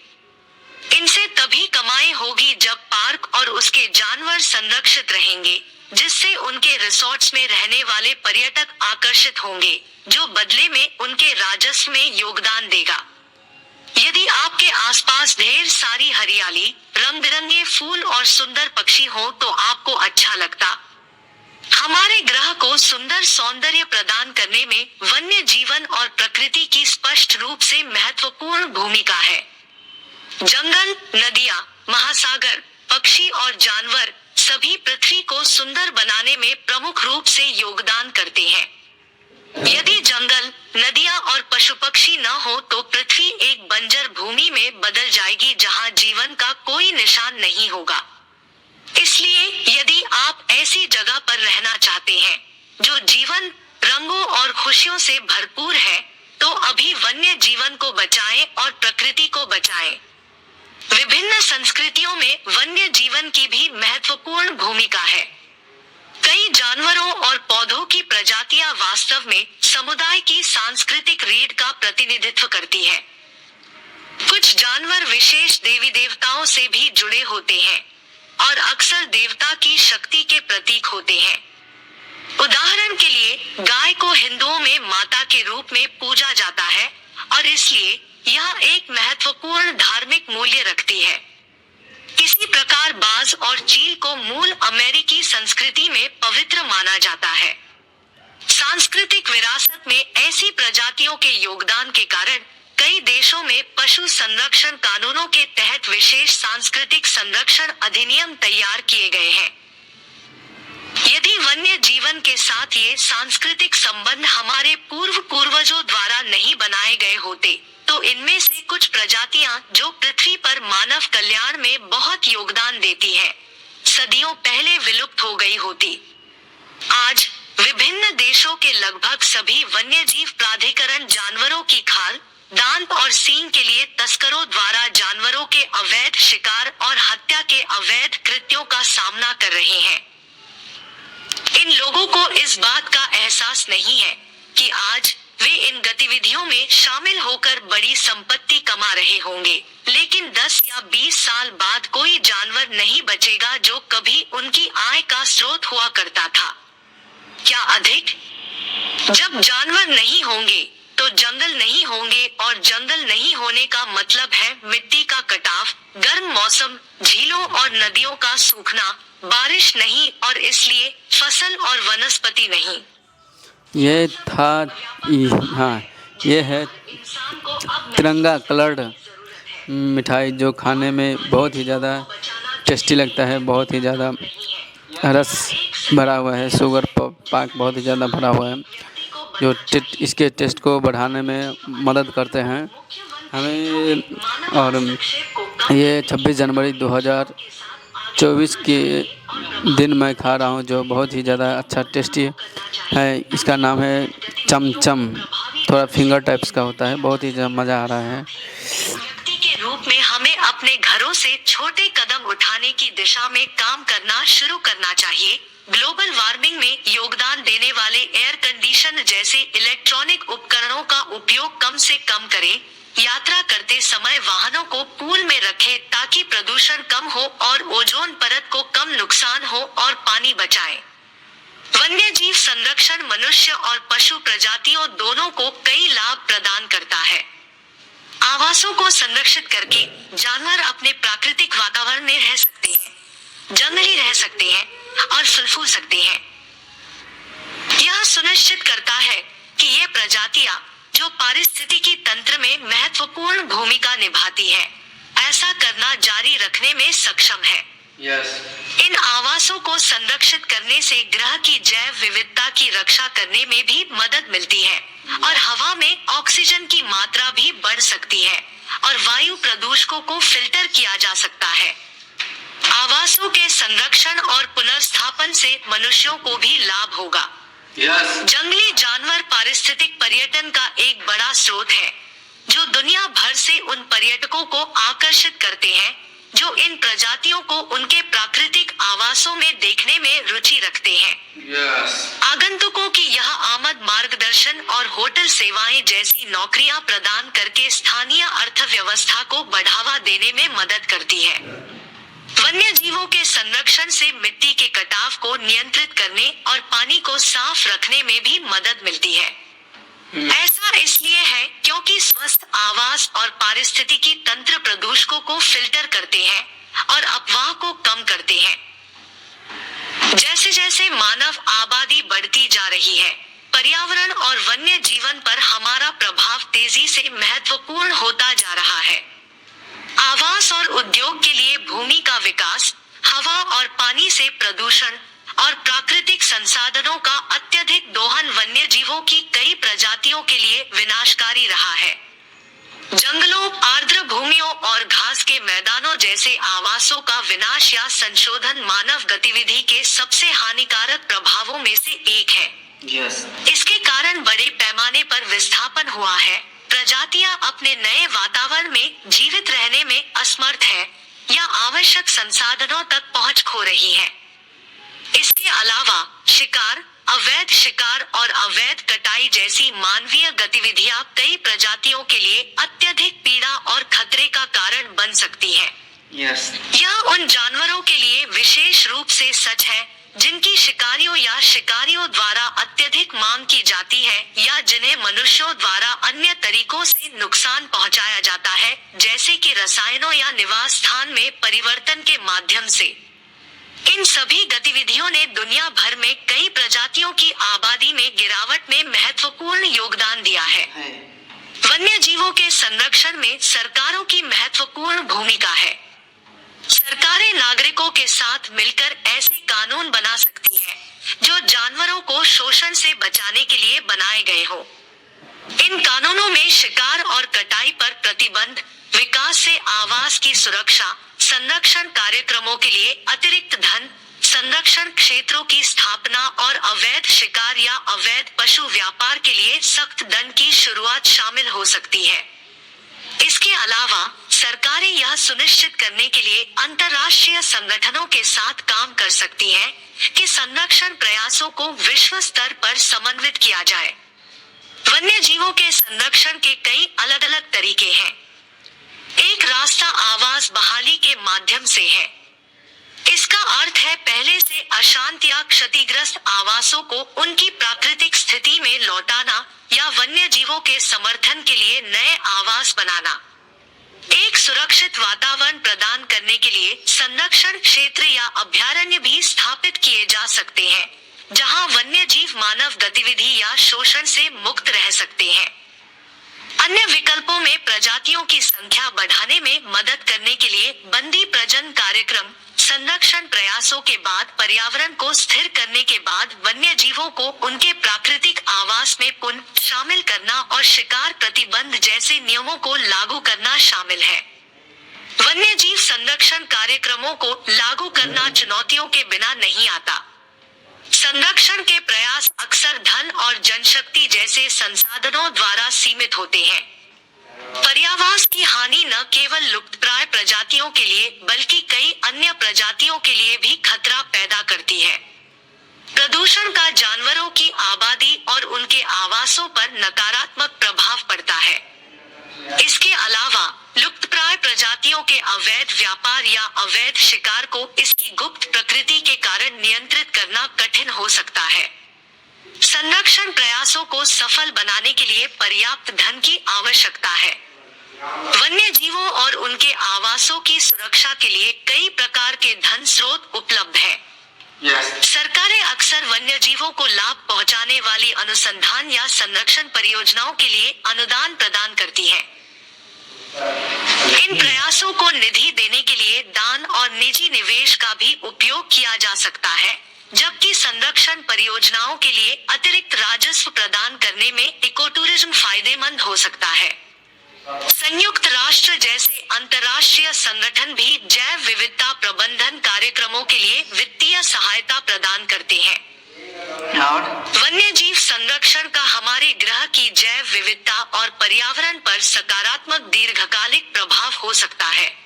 इनसे तभी कमाई होगी जब पार्क और उसके जानवर संरक्षित रहेंगे, जिससे उनके रिसोर्ट्स में रहने वाले पर्यटक आकर्षित होंगे, जो बदले में उनके राजस्व में योगदान देगा। यदि आपके आसपास ढेर सारी हरियाली, रंग बिरंगे फूल और सुंदर पक्षी हो तो आपको अच्छा लगता। हमारे ग्रह को सुंदर सौंदर्य प्रदान करने में वन्य जीवन और प्रकृति की स्पष्ट रूप से महत्वपूर्ण भूमिका है। जंगल, नदियाँ, महासागर, पक्षी और जानवर सभी पृथ्वी को सुंदर बनाने में प्रमुख रूप से योगदान करते हैं। यदि जंगल, नदियाँ और पशु पक्षी न हो तो पृथ्वी एक बंजर भूमि में बदल जाएगी जहाँ जीवन का कोई निशान नहीं होगा। इसलिए यदि आप ऐसी जगह पर रहना चाहते हैं जो जीवन, रंगों और खुशियों से भरपूर है, तो अभी वन्य जीवन को बचाएं और प्रकृति को बचाएं। विभिन्न संस्कृतियों में वन्य जीवन की भी महत्वपूर्ण भूमिका है। कई जानवरों और पौधों की प्रजातियां वास्तव में समुदाय की सांस्कृतिक रीढ़ का प्रतिनिधित्व करती है। कुछ जानवर विशेष देवी देवताओं से भी जुड़े होते हैं और अक्सर देवता की शक्ति के प्रतीक होते हैं। उदाहरण के लिए गाय को हिंदुओं में माता के रूप में पूजा जाता है और इसलिए यह एक महत्वपूर्ण धार्मिक मूल्य रखती है। इसी प्रकार बाज और चील को मूल अमेरिकी संस्कृति में पवित्र माना जाता है। सांस्कृतिक विरासत में ऐसी प्रजातियों के योगदान के कारण कई देशों में पशु संरक्षण कानूनों के तहत विशेष सांस्कृतिक संरक्षण अधिनियम तैयार किए गए हैं। यदि वन्य जीवन के साथ ये सांस्कृतिक संबंध हमारे पूर्वजों द्वारा नहीं बनाए गए होते, तो इनमें से कुछ प्रजातियां जो पृथ्वी पर मानव कल्याण में बहुत योगदान देती हैं, सदियों पहले विलुप्त हो गई होती। आज विभिन्न देशों के लगभग सभी वन्यजीव प्राधिकरण जानवरों की खाल, दांत और सींग के लिए तस्करों द्वारा जानवरों के अवैध शिकार और हत्या के अवैध कृत्यों का सामना कर रहे हैं। इन लोगों को इस बात का एहसास नहीं है कि आज वे इन गतिविधियों में शामिल होकर बड़ी संपत्ति कमा रहे होंगे, लेकिन 10 या 20 साल बाद कोई जानवर नहीं बचेगा जो कभी उनकी आय का स्रोत हुआ करता था। क्या अधिक? जब जानवर नहीं होंगे तो जंगल नहीं होंगे और जंगल नहीं होने का मतलब है मिट्टी का कटाव, गर्म मौसम, झीलों और नदियों का सूखना, बारिश नहीं और इसलिए फसल और वनस्पति नहीं। ये था हाँ, ये है तिरंगा कलर्ड मिठाई जो खाने में बहुत ही ज़्यादा टेस्टी लगता है, बहुत ही ज़्यादा रस भरा हुआ है, शुगर पाक बहुत ही ज़्यादा भरा हुआ है, जो इसके टेस्ट को बढ़ाने में मदद करते हैं हमें। और ये 26 जनवरी 2024 के दिन मैं खा रहा हूँ, जो बहुत ही ज़्यादा अच्छा टेस्टी है। इसका नाम है चमचम, थोड़ा फिंगर टाइप्स का होता है, बहुत ही मज़ा आ रहा है। व्यक्ति के रूप में हमें अपने घरों से छोटे कदम उठाने की दिशा में काम करना शुरू करना चाहिए। ग्लोबल वार्मिंग में योगदान देने वाले एयर कंडीशन जैसे इलेक्ट्रॉनिक उपकरणों का उपयोग कम से कम करें। यात्रा करते समय वाहनों को पूल में रखें ताकि प्रदूषण कम हो और ओजोन परत को कम नुकसान हो और पानी बचाएं। वन्यजीव संरक्षण मनुष्य और पशु प्रजातियों दोनों को कई लाभ प्रदान करता है। आवासों को संरक्षित करके जानवर अपने प्राकृतिक वातावरण में रह सकते हैं, जंगली रह सकते हैं, और फूल सकते हैं। यह सुनिश्चित करता है कि ये प्रजातियां जो पारिस्थितिकी तंत्र में महत्वपूर्ण भूमिका निभाती है, ऐसा करना जारी रखने में सक्षम है। इन आवासों को संरक्षित करने से ग्रह की जैव विविधता की रक्षा करने में भी मदद मिलती है और हवा में ऑक्सीजन की मात्रा भी बढ़ सकती है और वायु प्रदूषकों को फिल्टर किया जा सकता है। आवासों के संरक्षण और पुनर्स्थापन से मनुष्यों को भी लाभ होगा। जंगली जानवर पारिस्थितिक पर्यटन का एक बड़ा स्रोत है, जो दुनिया भर से उन पर्यटकों को आकर्षित करते हैं जो इन प्रजातियों को उनके प्राकृतिक आवासों में देखने में रुचि रखते हैं। आगंतुकों की यह आमद मार्गदर्शन और होटल सेवाएं जैसी नौकरियां प्रदान करके स्थानीय अर्थव्यवस्था को बढ़ावा देने में मदद करती है। वन्य जीवों के संरक्षण से मिट्टी के कटाव को नियंत्रित करने और पानी को साफ रखने में भी मदद मिलती है। ऐसा इसलिए है क्योंकि स्वस्थ आवास और पारिस्थितिकी तंत्र प्रदूषकों को फिल्टर करते हैं और अफवाह को कम करते हैं। जैसे जैसे मानव आबादी बढ़ती जा रही है, पर्यावरण और वन्य जीवन पर हमारा प्रभाव तेजी से महत्वपूर्ण होता जा रहा है। आवास और उद्योग के लिए भूमि का विकास, हवा और पानी से प्रदूषण और प्राकृतिक संसाधनों का अत्यधिक दोहन वन्य जीवों की कई प्रजातियों के लिए विनाशकारी रहा है। जंगलों, आर्द्र भूमियों और घास के मैदानों जैसे आवासों का विनाश या संशोधन मानव गतिविधि के सबसे हानिकारक प्रभावों में से एक है। इसके कारण बड़े पैमाने पर विस्थापन हुआ है, प्रजातियां अपने नए वातावरण में जीवित रहने में असमर्थ है या आवश्यक संसाधनों तक पहुंच खो रही है। इसके अलावा शिकार, अवैध शिकार और अवैध कटाई जैसी मानवीय गतिविधियां कई प्रजातियों के लिए अत्यधिक पीड़ा और खतरे का कारण बन सकती है। यह उन जानवरों के लिए विशेष रूप से सच है जिनकी शिकारियों या शिकारियों द्वारा अत्यधिक मांग की जाती है या जिन्हें मनुष्यों द्वारा अन्य तरीकों से नुकसान पहुंचाया जाता है, जैसे कि रसायनों या निवास स्थान में परिवर्तन के माध्यम से। इन सभी गतिविधियों ने दुनिया भर में कई प्रजातियों की आबादी में गिरावट में महत्वपूर्ण योगदान दिया है। वन्य जीवों के संरक्षण में सरकारों की महत्वपूर्ण भूमिका है। सरकारें नागरिकों के साथ मिलकर ऐसे कानून बना सकती हैं जो जानवरों को शोषण से बचाने के लिए बनाए गए हो। इन कानूनों में शिकार और कटाई पर प्रतिबंध, विकास से आवास की सुरक्षा, संरक्षण कार्यक्रमों के लिए अतिरिक्त धन, संरक्षण क्षेत्रों की स्थापना और अवैध शिकार या अवैध पशु व्यापार के लिए सख्त दंड की शुरुआत शामिल हो सकती है। इसके अलावा सरकारें यह सुनिश्चित करने के लिए अंतर्राष्ट्रीय संगठनों के साथ काम कर सकती हैं कि संरक्षण प्रयासों को विश्व स्तर पर समन्वित किया जाए। वन्य जीवों के संरक्षण के कई अलग अलग तरीके हैं। एक रास्ता आवास बहाली के माध्यम से है। इसका अर्थ है पहले से अशांत या क्षतिग्रस्त आवासों को उनकी प्राकृतिक स्थिति में लौटाना या वन्य जीवों के समर्थन के लिए नए आवास बनाना। एक सुरक्षित वातावरण प्रदान करने के लिए संरक्षण क्षेत्र या अभयारण्य भी स्थापित किए जा सकते हैं, जहां वन्य जीव मानव गतिविधि या शोषण से मुक्त रह सकते हैं। अन्य विकल्पों में प्रजातियों की संख्या बढ़ाने में मदद करने के लिए बंदी प्रजनन कार्यक्रम, संरक्षण प्रयासों के बाद पर्यावरण को स्थिर करने के बाद वन्य जीवों को उनके प्राकृतिक आवास में पुनः शामिल करना और शिकार प्रतिबंध जैसे नियमों को लागू करना शामिल है। वन्य जीव संरक्षण कार्यक्रमों को लागू करना चुनौतियों के बिना नहीं आता। संरक्षण के प्रयास अक्सर धन और जनशक्ति जैसे संसाधनों द्वारा सीमित होते हैं। पर्यावास की हानि न केवल लुप्तप्राय प्रजातियों के लिए बल्कि कई अन्य प्रजातियों के लिए भी खतरा पैदा करती है। प्रदूषण का जानवरों की आबादी और उनके आवासों पर नकारात्मक प्रभाव पड़ता है। इसके अलावा लुप्तप्राय प्रजातियों के अवैध व्यापार या अवैध शिकार को इसकी गुप्त प्रकृति के कारण नियंत्रित करना कठिन हो सकता है। संरक्षण प्रयासों को सफल बनाने के लिए पर्याप्त धन की आवश्यकता है। वन्य जीवों और उनके आवासों की सुरक्षा के लिए कई प्रकार के धन स्रोत उपलब्ध हैं। यस सरकारें अक्सर वन्य जीवों को लाभ पहुंचाने वाली अनुसंधान या संरक्षण परियोजनाओं के लिए अनुदान प्रदान करती हैं। इन प्रयासों को निधि देने के लिए दान और निजी निवेश का भी उपयोग किया जा सकता है, जबकि संरक्षण परियोजनाओं के लिए अतिरिक्त राजस्व प्रदान करने में इकोटूरिज्म फायदेमंद हो सकता है। संयुक्त राष्ट्र जैसे अंतर्राष्ट्रीय संगठन भी जैव विविधता प्रबंधन कार्यक्रमों के लिए वित्तीय सहायता प्रदान करते हैं। और वन्य जीव संरक्षण का हमारे ग्रह की जैव विविधता और पर्यावरण पर सकारात्मक दीर्घकालिक प्रभाव हो सकता है।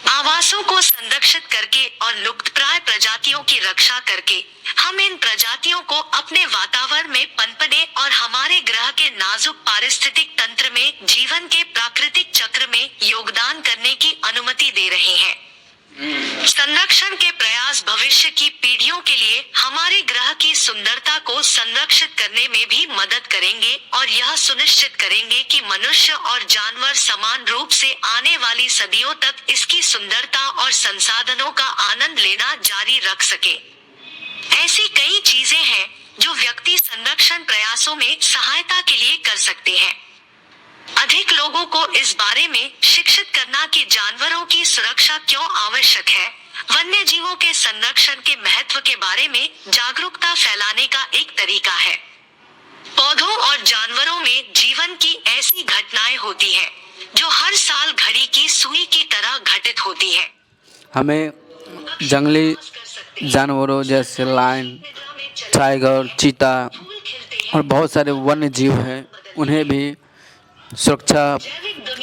आवासों को संरक्षित करके और लुप्तप्राय प्रजातियों की रक्षा करके हम इन प्रजातियों को अपने वातावरण में पनपने और हमारे ग्रह के नाजुक पारिस्थितिक तंत्र में जीवन के प्राकृतिक चक्र में योगदान करने की अनुमति दे रहे हैं। संरक्षण के प्रयास भविष्य की पीढ़ियों के लिए हमारे ग्रह की सुंदरता को संरक्षित करने में भी मदद करेंगे और यह सुनिश्चित करेंगे कि मनुष्य और जानवर समान रूप से आने वाली सदियों तक इसकी सुंदरता और संसाधनों का आनंद लेना जारी रख सके। ऐसी कई चीजें हैं जो व्यक्ति संरक्षण प्रयासों में सहायता के लिए कर सकते हैं। अधिक लोगों को इस बारे में शिक्षित करना कि जानवरों की सुरक्षा क्यों आवश्यक है, वन्य जीवों के संरक्षण के महत्व के बारे में जागरूकता फैलाने का एक तरीका है। पौधों और जानवरों में जीवन की ऐसी घटनाएं होती हैं जो हर साल घड़ी की सुई की तरह घटित होती है। हमें जंगली जानवरों जैसे लायन, टाइगर, चीता और बहुत सारे वन्य जीव हैं, उन्हें भी सुरक्षा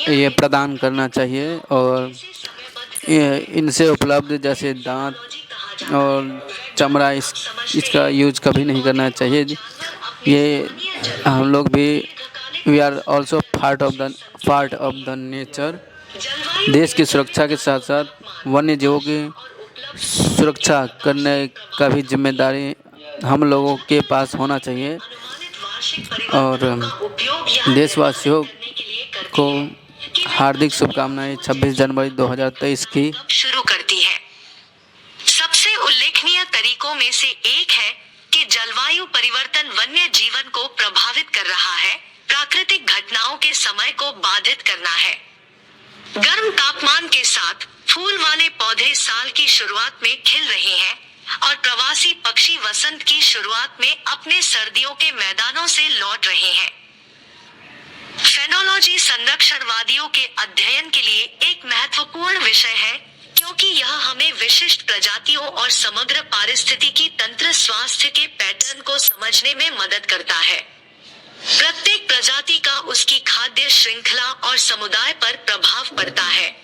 ये प्रदान करना चाहिए और इनसे उपलब्ध जैसे दांत और चमड़ा इसका यूज कभी नहीं करना चाहिए। ये हम लोग भी we are also part of the nature. देश की सुरक्षा के साथ साथ वन्य जीवों की सुरक्षा करने का भी जिम्मेदारी हम लोगों के पास होना चाहिए और देशवासियों को हार्दिक शुभकामनाएं 26 जनवरी 2023 की शुरू करती है। सबसे उल्लेखनीय तरीकों में से एक है कि जलवायु परिवर्तन वन्य जीवन को प्रभावित कर रहा है, प्राकृतिक घटनाओं के समय को बाधित करना है। गर्म तापमान के साथ फूल वाले पौधे साल की शुरुआत में खिल रहे हैं और प्रवासी पक्षी वसंत की शुरुआत में अपने सर्दियों के मैदानों से लौट रहे हैं। फेनोलॉजी संरक्षणवादियों के अध्ययन के लिए एक महत्वपूर्ण विषय है, क्योंकि यह हमें विशिष्ट प्रजातियों और समग्र पारिस्थितिकी तंत्र स्वास्थ्य के पैटर्न को समझने में मदद करता है। प्रत्येक प्रजाति का उसकी खाद्य श्रृंखला और समुदाय पर प्रभाव पड़ता है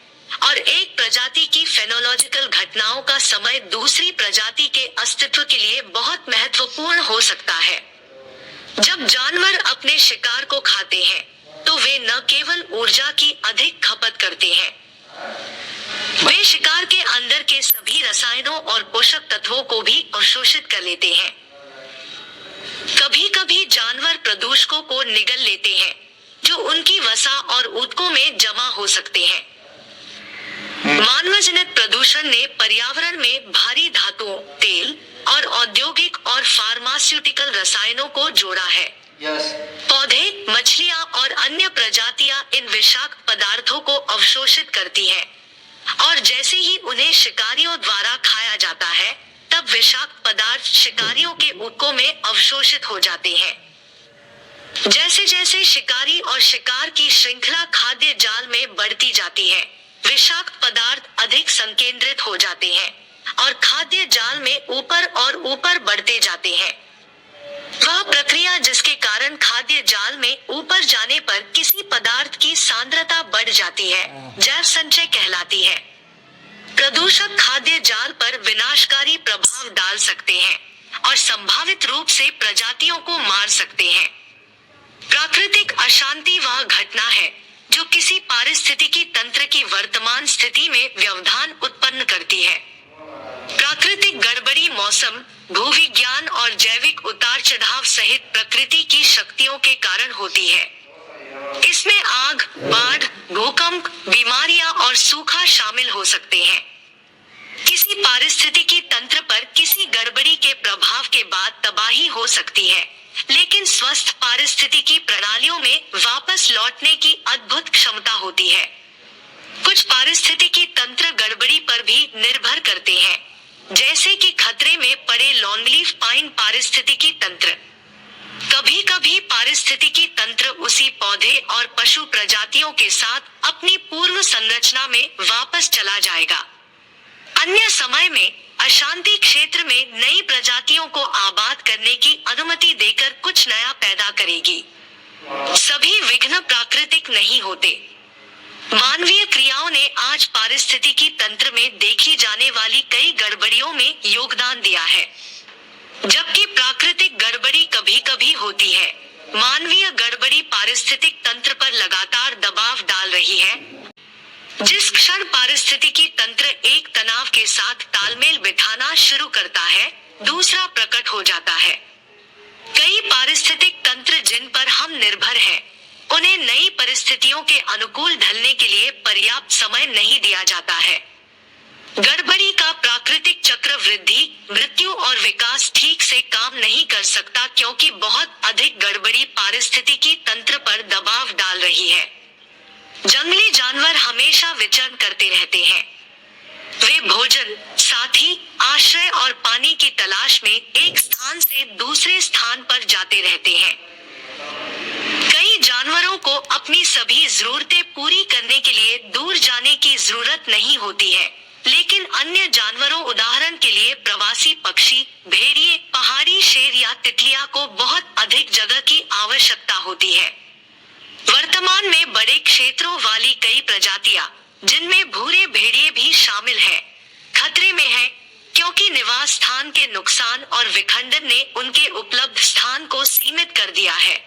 और एक प्रजाति की फेनोलॉजिकल घटनाओं का समय दूसरी प्रजाति के अस्तित्व के लिए बहुत महत्वपूर्ण हो सकता है। जब जानवर अपने शिकार को खाते हैं तो वे न केवल ऊर्जा की अधिक खपत करते हैं, वे शिकार के अंदर के सभी रसायनों और पोषक तत्वों को भी अवशोषित कर लेते हैं। कभी कभी जानवर प्रदूषकों को निगल लेते हैं जो उनकी वसा और ऊतकों में जमा हो सकते हैं। मानवजनित प्रदूषण ने पर्यावरण में भारी धातुओं, तेल और औद्योगिक और फार्मास्यूटिकल रसायनों को जोड़ा है। पौधे, मछलियां और अन्य प्रजातियां इन विषाक्त पदार्थों को अवशोषित करती हैं और जैसे ही उन्हें शिकारियों द्वारा खाया जाता है, तब विषाक्त पदार्थ शिकारियों के ऊतकों में अवशोषित हो जाते हैं। जैसे जैसे शिकारी और शिकार की श्रृंखला खाद्य जाल में बढ़ती जाती है, विषाक्त पदार्थ अधिक संकेंद्रित हो जाते हैं और खाद्य जाल में ऊपर और ऊपर बढ़ते जाते हैं। वह प्रक्रिया जिसके कारण खाद्य जाल में ऊपर जाने पर किसी पदार्थ की सांद्रता बढ़ जाती है, जैव संचय कहलाती है। प्रदूषक खाद्य जाल पर विनाशकारी प्रभाव डाल सकते हैं और संभावित रूप से प्रजातियों को मार सकते हैं। प्राकृतिक अशांति वह घटना है जो किसी पारिस्थितिकी तंत्र की वर्तमान स्थिति में व्यवधान उत्पन्न करती है। प्राकृतिक गड़बड़ी मौसम, भूविज्ञान और जैविक उतार चढ़ाव सहित प्रकृति की शक्तियों के कारण होती है। इसमें आग, बाढ़, भूकंप, बीमारियां और सूखा शामिल हो सकते हैं। किसी पारिस्थितिकी तंत्र पर किसी गड़बड़ी के प्रभाव के बाद तबाही हो सकती है, लेकिन स्वस्थ पारिस्थितिकी प्रणालियों में वापस लौटने की अद्भुत क्षमता होती है। कुछ पारिस्थितिकी तंत्र गड़बड़ी पर भी निर्भर करते हैं, जैसे कि खतरे में पड़े लॉन्गलीफ पाइन पारिस्थितिकी तंत्र। कभी कभी पारिस्थितिकी तंत्र उसी पौधे और पशु प्रजातियों के साथ अपनी पूर्व संरचना में वापस चला जाएगा। अन्य समय में अशांति क्षेत्र में नई प्रजातियों को आबाद करने की अनुमति देकर कुछ नया पैदा करेगी। सभी विघ्न प्राकृतिक नहीं होते। मानवीय क्रियाओं ने आज पारिस्थितिकी तंत्र में देखी जाने वाली कई गड़बड़ियों में योगदान दिया है। जबकि प्राकृतिक गड़बड़ी कभी कभी होती है, मानवीय गड़बड़ी पारिस्थितिक तंत्र पर लगातार दबाव डाल रही है। जिस क्षण पारिस्थितिकी तंत्र एक तनाव के साथ तालमेल बिठाना शुरू करता है, दूसरा प्रकट हो जाता है। कई पारिस्थितिक तंत्र जिन पर हम निर्भर हैं, उन्हें नई परिस्थितियों के अनुकूल ढलने के लिए पर्याप्त समय नहीं दिया जाता है। गड़बड़ी का प्राकृतिक चक्र वृद्धि, मृत्यु और विकास ठीक से काम नहीं कर सकता, क्योंकि बहुत अधिक गड़बड़ी पारिस्थितिकी तंत्र पर दबाव डाल रही है। जंगली जानवर हमेशा विचरण करते रहते हैं। वे भोजन, साथी, आश्रय और पानी की तलाश में एक स्थान से दूसरे स्थान पर जाते रहते हैं। कई जानवरों को अपनी सभी जरूरतें पूरी करने के लिए दूर जाने की जरूरत नहीं होती है, लेकिन अन्य जानवरों, उदाहरण के लिए प्रवासी पक्षी, भेड़िए, पहाड़ी शेर या तितलियां को बहुत अधिक जगह की आवश्यकता होती है। वर्तमान में बड़े क्षेत्रों वाली कई प्रजातियां, जिनमें भूरे भेड़िए भी शामिल हैं, खतरे में हैं, क्योंकि निवास स्थान के नुकसान और विखंडन ने उनके उपलब्ध स्थान को सीमित कर दिया है।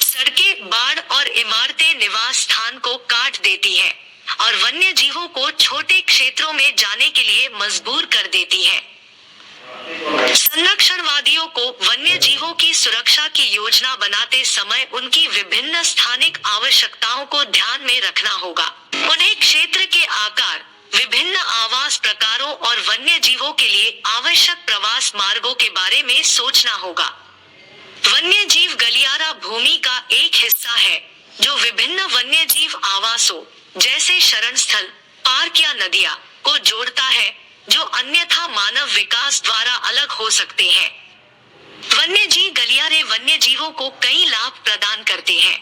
सड़कें, बाढ़ और इमारतें निवास स्थान को काट देती हैं और वन्य जीवों को छोटे क्षेत्रों में जाने के लिए मजबूर कर देती हैं। संरक्षणवादियों को वन्य जीवों की सुरक्षा की योजना बनाते समय उनकी विभिन्न स्थानिक आवश्यकताओं को ध्यान में रखना होगा। उन्हें क्षेत्र के आकार, विभिन्न आवास प्रकारों और वन्य जीवों के लिए आवश्यक प्रवास मार्गों के बारे में सोचना होगा। वन्य जीव गलियारा भूमि का एक हिस्सा है, जो विभिन्न वन्य जीव आवासों, जैसे शरण स्थल, पार्क या नदियां, को जोड़ता है, जो अन्यथा मानव विकास द्वारा अलग हो सकते हैं। वन्यजीव गलियारे वन्य जीवों को कई लाभ प्रदान करते हैं।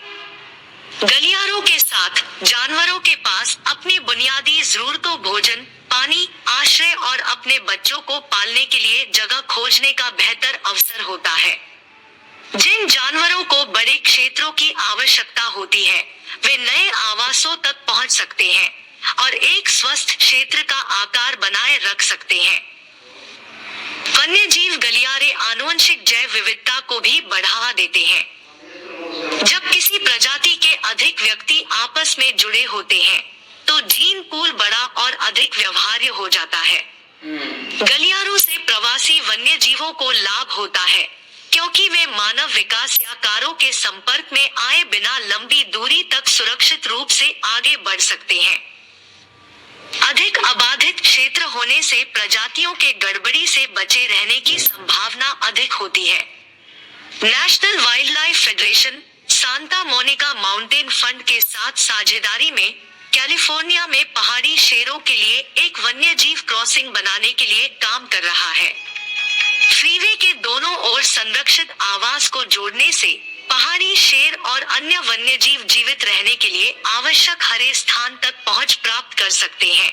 गलियारों के साथ जानवरों के पास अपनी बुनियादी जरूरतों, भोजन, पानी, आश्रय और अपने बच्चों को पालने के लिए जगह खोजने का बेहतर अवसर होता है। जिन जानवरों को बड़े क्षेत्रों की आवश्यकता होती है, वे नए आवासों तक पहुंच सकते हैं और एक स्वस्थ क्षेत्र का आकार बनाए रख सकते हैं। वन्यजीव गलियारे आनुवंशिक जैव विविधता को भी बढ़ावा देते हैं। जब किसी प्रजाति के अधिक व्यक्ति आपस में जुड़े होते हैं, तो जीन पूल बड़ा और अधिक व्यवहार्य हो जाता है। गलियारों से प्रवासी वन्य जीवों को लाभ होता है, क्योंकि वे मानव विकास या कारों के संपर्क में आए बिना लंबी दूरी तक सुरक्षित रूप से आगे बढ़ सकते हैं। अधिक आबादित क्षेत्र होने से प्रजातियों के गड़बड़ी से बचे रहने की संभावना अधिक होती है। National wild life federation Santa Monica mountain fund के साथ साझेदारी में कैलिफोर्निया में पहाड़ी शेरों के लिए एक वन्यजीव क्रॉसिंग बनाने के लिए काम कर रहा है। फ्रीवे के दोनों ओर संरक्षित आवास को जोड़ने से पहाड़ी शेर और अन्य वन्यजीव जीवित रहने के लिए आवश्यक हरे स्थान तक पहुंच प्राप्त कर सकते हैं।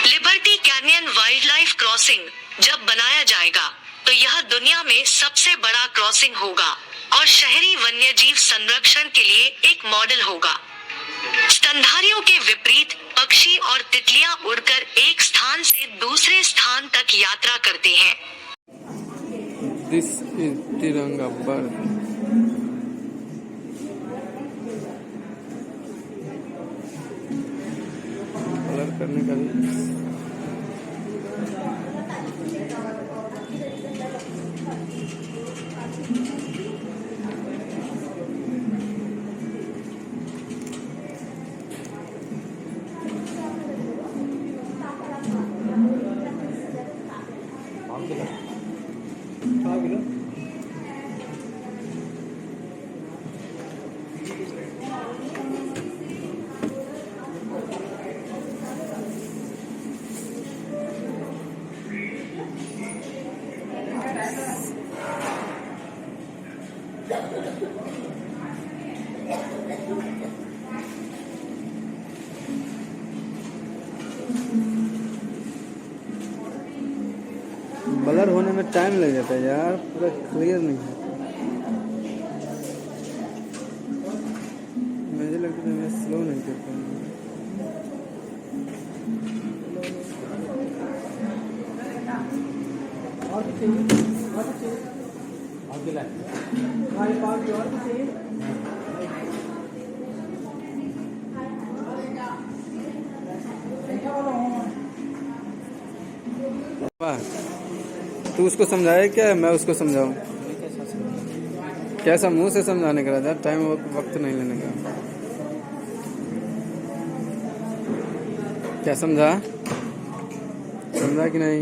Liberty canyon wild life crossing जब बनाया जाएगा, तो यह दुनिया में सबसे बड़ा क्रॉसिंग होगा और शहरी वन्यजीव संरक्षण के लिए एक मॉडल होगा। स्तनधारियों के विपरीत पक्षी और तितलियां उड़कर एक स्थान से दूसरे स्थान तक यात्रा करते हैं। दिस इज तिरंगा बर्ड। कलर करने का भी ब्लर होने में टाइम लग जाता है यार, पूरा क्लियर नहीं है। मुझे लगता है मैं स्लो नहीं कर पाऊंगा। तू उसको समझाए क्या मैं उसको समझाऊं? कैसा मुंह से समझाने का राजा, टाइम वक्त नहीं लेने का। क्या समझा कि नहीं?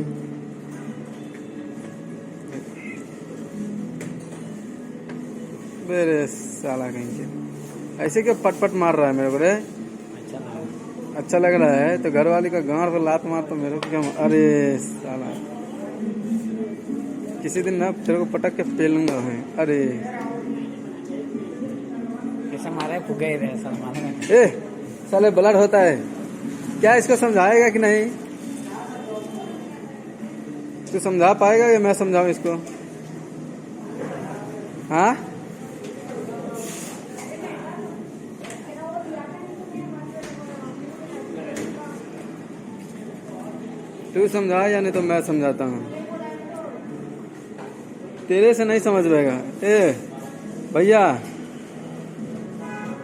मेरे साला कहीं के ऐसे क्यों पटपट मार रहा है मेरे को रे? अच्छा लग रहा है तो घर वाली का गांड पर लात मार तो मेरे को क्या? अरे साला किसी दिन ना तेरे को पटक के पेलूंगा है। अरे ऐसा मारे फुगे रहे सलमान। ए साले ब्लड होता है क्या? इसको समझाएगा कि नहीं? तू समझा पाएगा या मैं समझाऊं इसको? हाँ तू समझा या नहीं तो मैं समझाता हूँ। तेरे से नहीं समझ पाएगा। ए भैया,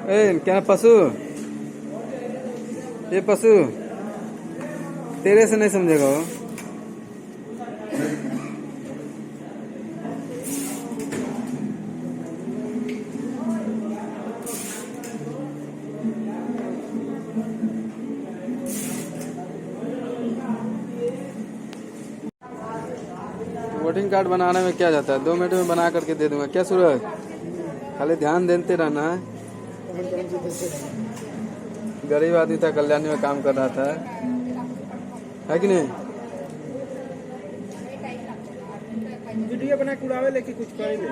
ए क्या पशु, ये पशु तेरे से नहीं समझेगा वो। वोटिंग कार्ड बनाने में क्या जाता है? 2 मिनट में बना करके दे दूंगा। क्या सूरज, खाली ध्यान देते रहना है। गरीब आदमी था, कल्याणी में काम कर रहा था, है कि नहीं? वीडियो बना के उड़ावे लेके कुछ करे ले।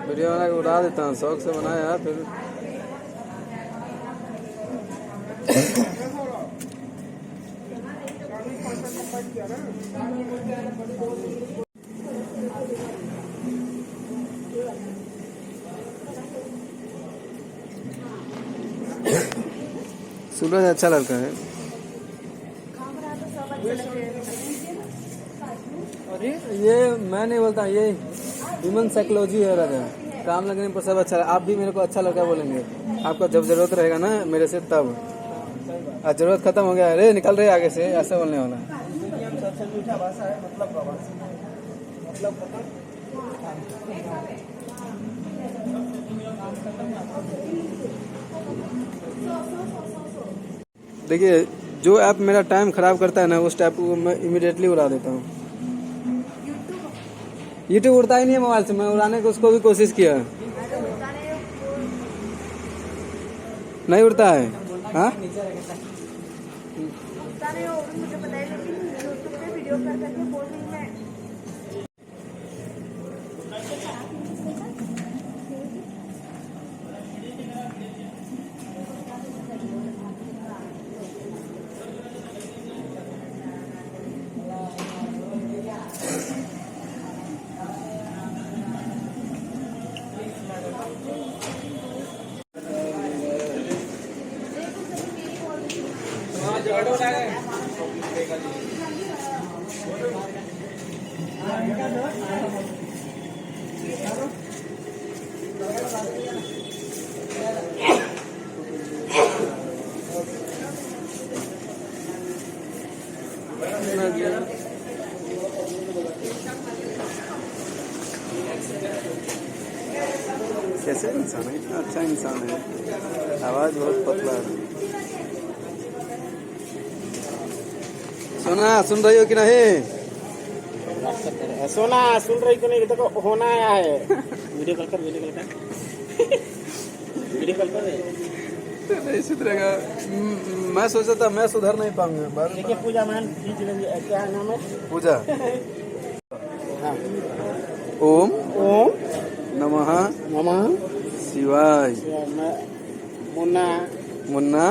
वीडियो बना के उड़ा देता हूँ, शौक से बनाया फिर। सूरज अच्छा लड़का है। ये मैं नहीं बोलता, ये ह्यूमन साइकोलॉजी है राजा। काम लगने पर सब अच्छा है। आप भी मेरे को अच्छा लड़का बोलेंगे। आपका जब जरूरत रहेगा ना मेरे से तब। आज जरूरत खत्म हो गया, अरे निकल रहे आगे से, ऐसा बोलने वाला। सबसे मीठा भाषा है मतलब देखिए, जो ऐप मेरा टाइम खराब करता है ना, उस ऐप को मैं इमीडिएटली उड़ा देता हूँ। यूट्यूब उड़ता ही नहीं है मोबाइल से। मैं उड़ाने को उसको भी कोशिश किया, नहीं उड़ता है। हाँ मुझे पता है, लेकिन यूट्यूब पे वीडियो कर करके बोल रही मैं। कैसे इंसान है, इतना अच्छा इंसान है। आवाज बहुत पतला है। सोना सुन रही हो कि नहीं? सोना सुन रही को नहीं, देखो होना आया है। वीडियो कॉल कर, वीडियो कॉल कर, वीडियो कॉल कर। नहीं सुधरेगा। मैं सोचा था मैं सुधर नहीं पाऊंगा। देखिए पूजा मान, क्या नाम है? पूजा। हाँ। ओम ओम नमो नमः नमः शिवाय। मुन्ना मुन्ना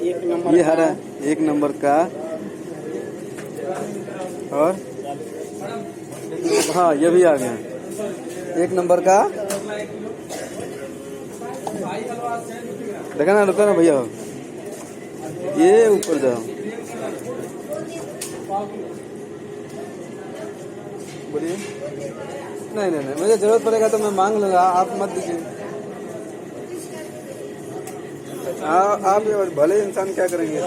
1 नंबर ये का। हरा 1 नंबर का। और हाँ ये भी आ गया 1 नंबर का। देखा ना, रुको ना भैया, ये ऊपर जाओ। बोलिए। नहीं नहीं नहीं, मुझे जरूरत पड़ेगा तो मैं मांग लूंगा, आप मत दीजिए। आप भले इंसान क्या करेंगे।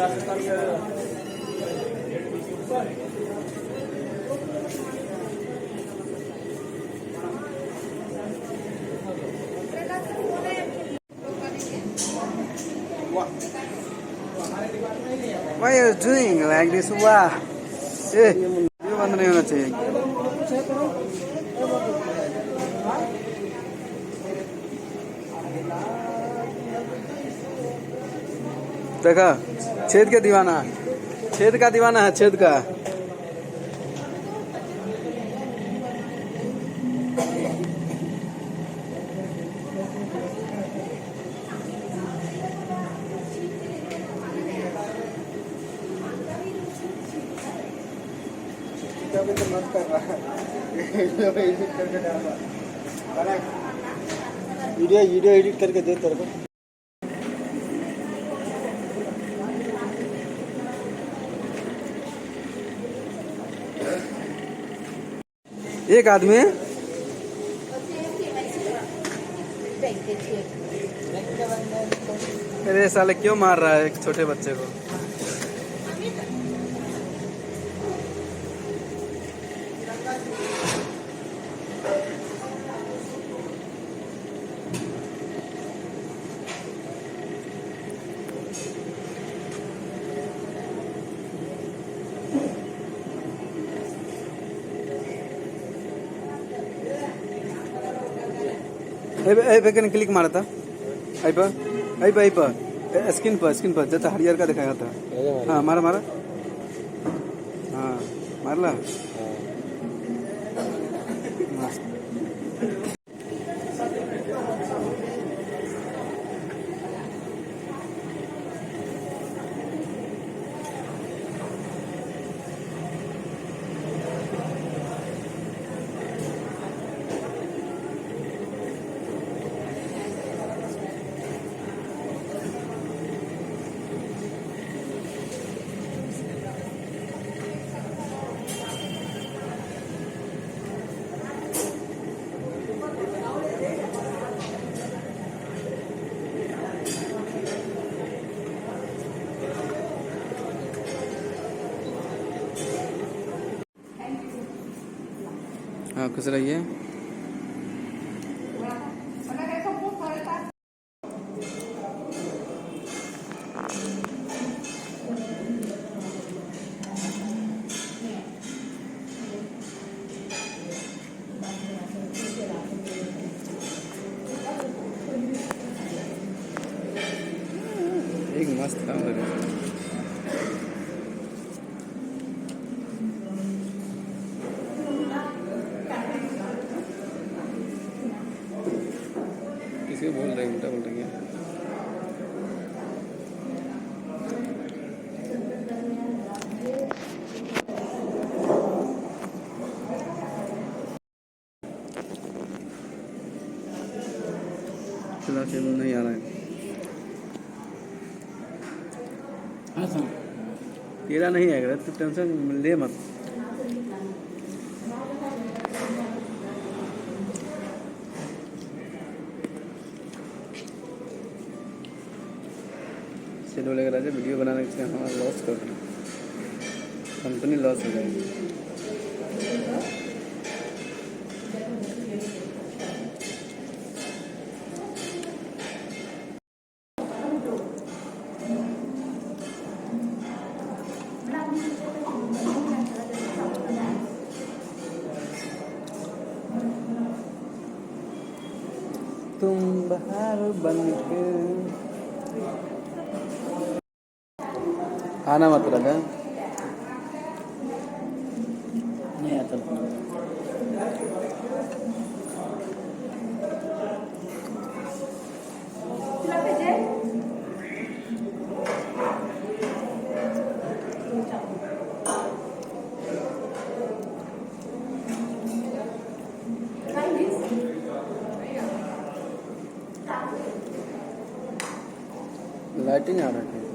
Why are you doing like this? वाह, ये बंद नहीं होना चाहिए। देखा, छेद का दीवाना, छेद का दीवाना है, छेद का। मत कर रहा है वीडियो एडिट करके दे तेरे को। एक आदमी अरे साले क्यों मार रहा है एक छोटे बच्चे को। क्लिक मारा था आई पर स्क्रीन पर जैसा हरियर का दिखाया था। हाँ मारा मारा, हाँ मारला। हाँ खुश रहिए। एक मस्त काम लगा। किसी बोल रहे उल्टा बोल रही है। नहीं आ रहा है। तेरा नहीं आएगा, तू टेंशन ले मत। चलो लग रहा है वीडियो बनाने से हमारा लॉस कर देना, कंपनी लॉस हो जाएगी। तुम बाहर बन के आना मतलब है। नहीं आता। लाइटिंग आ रहा है।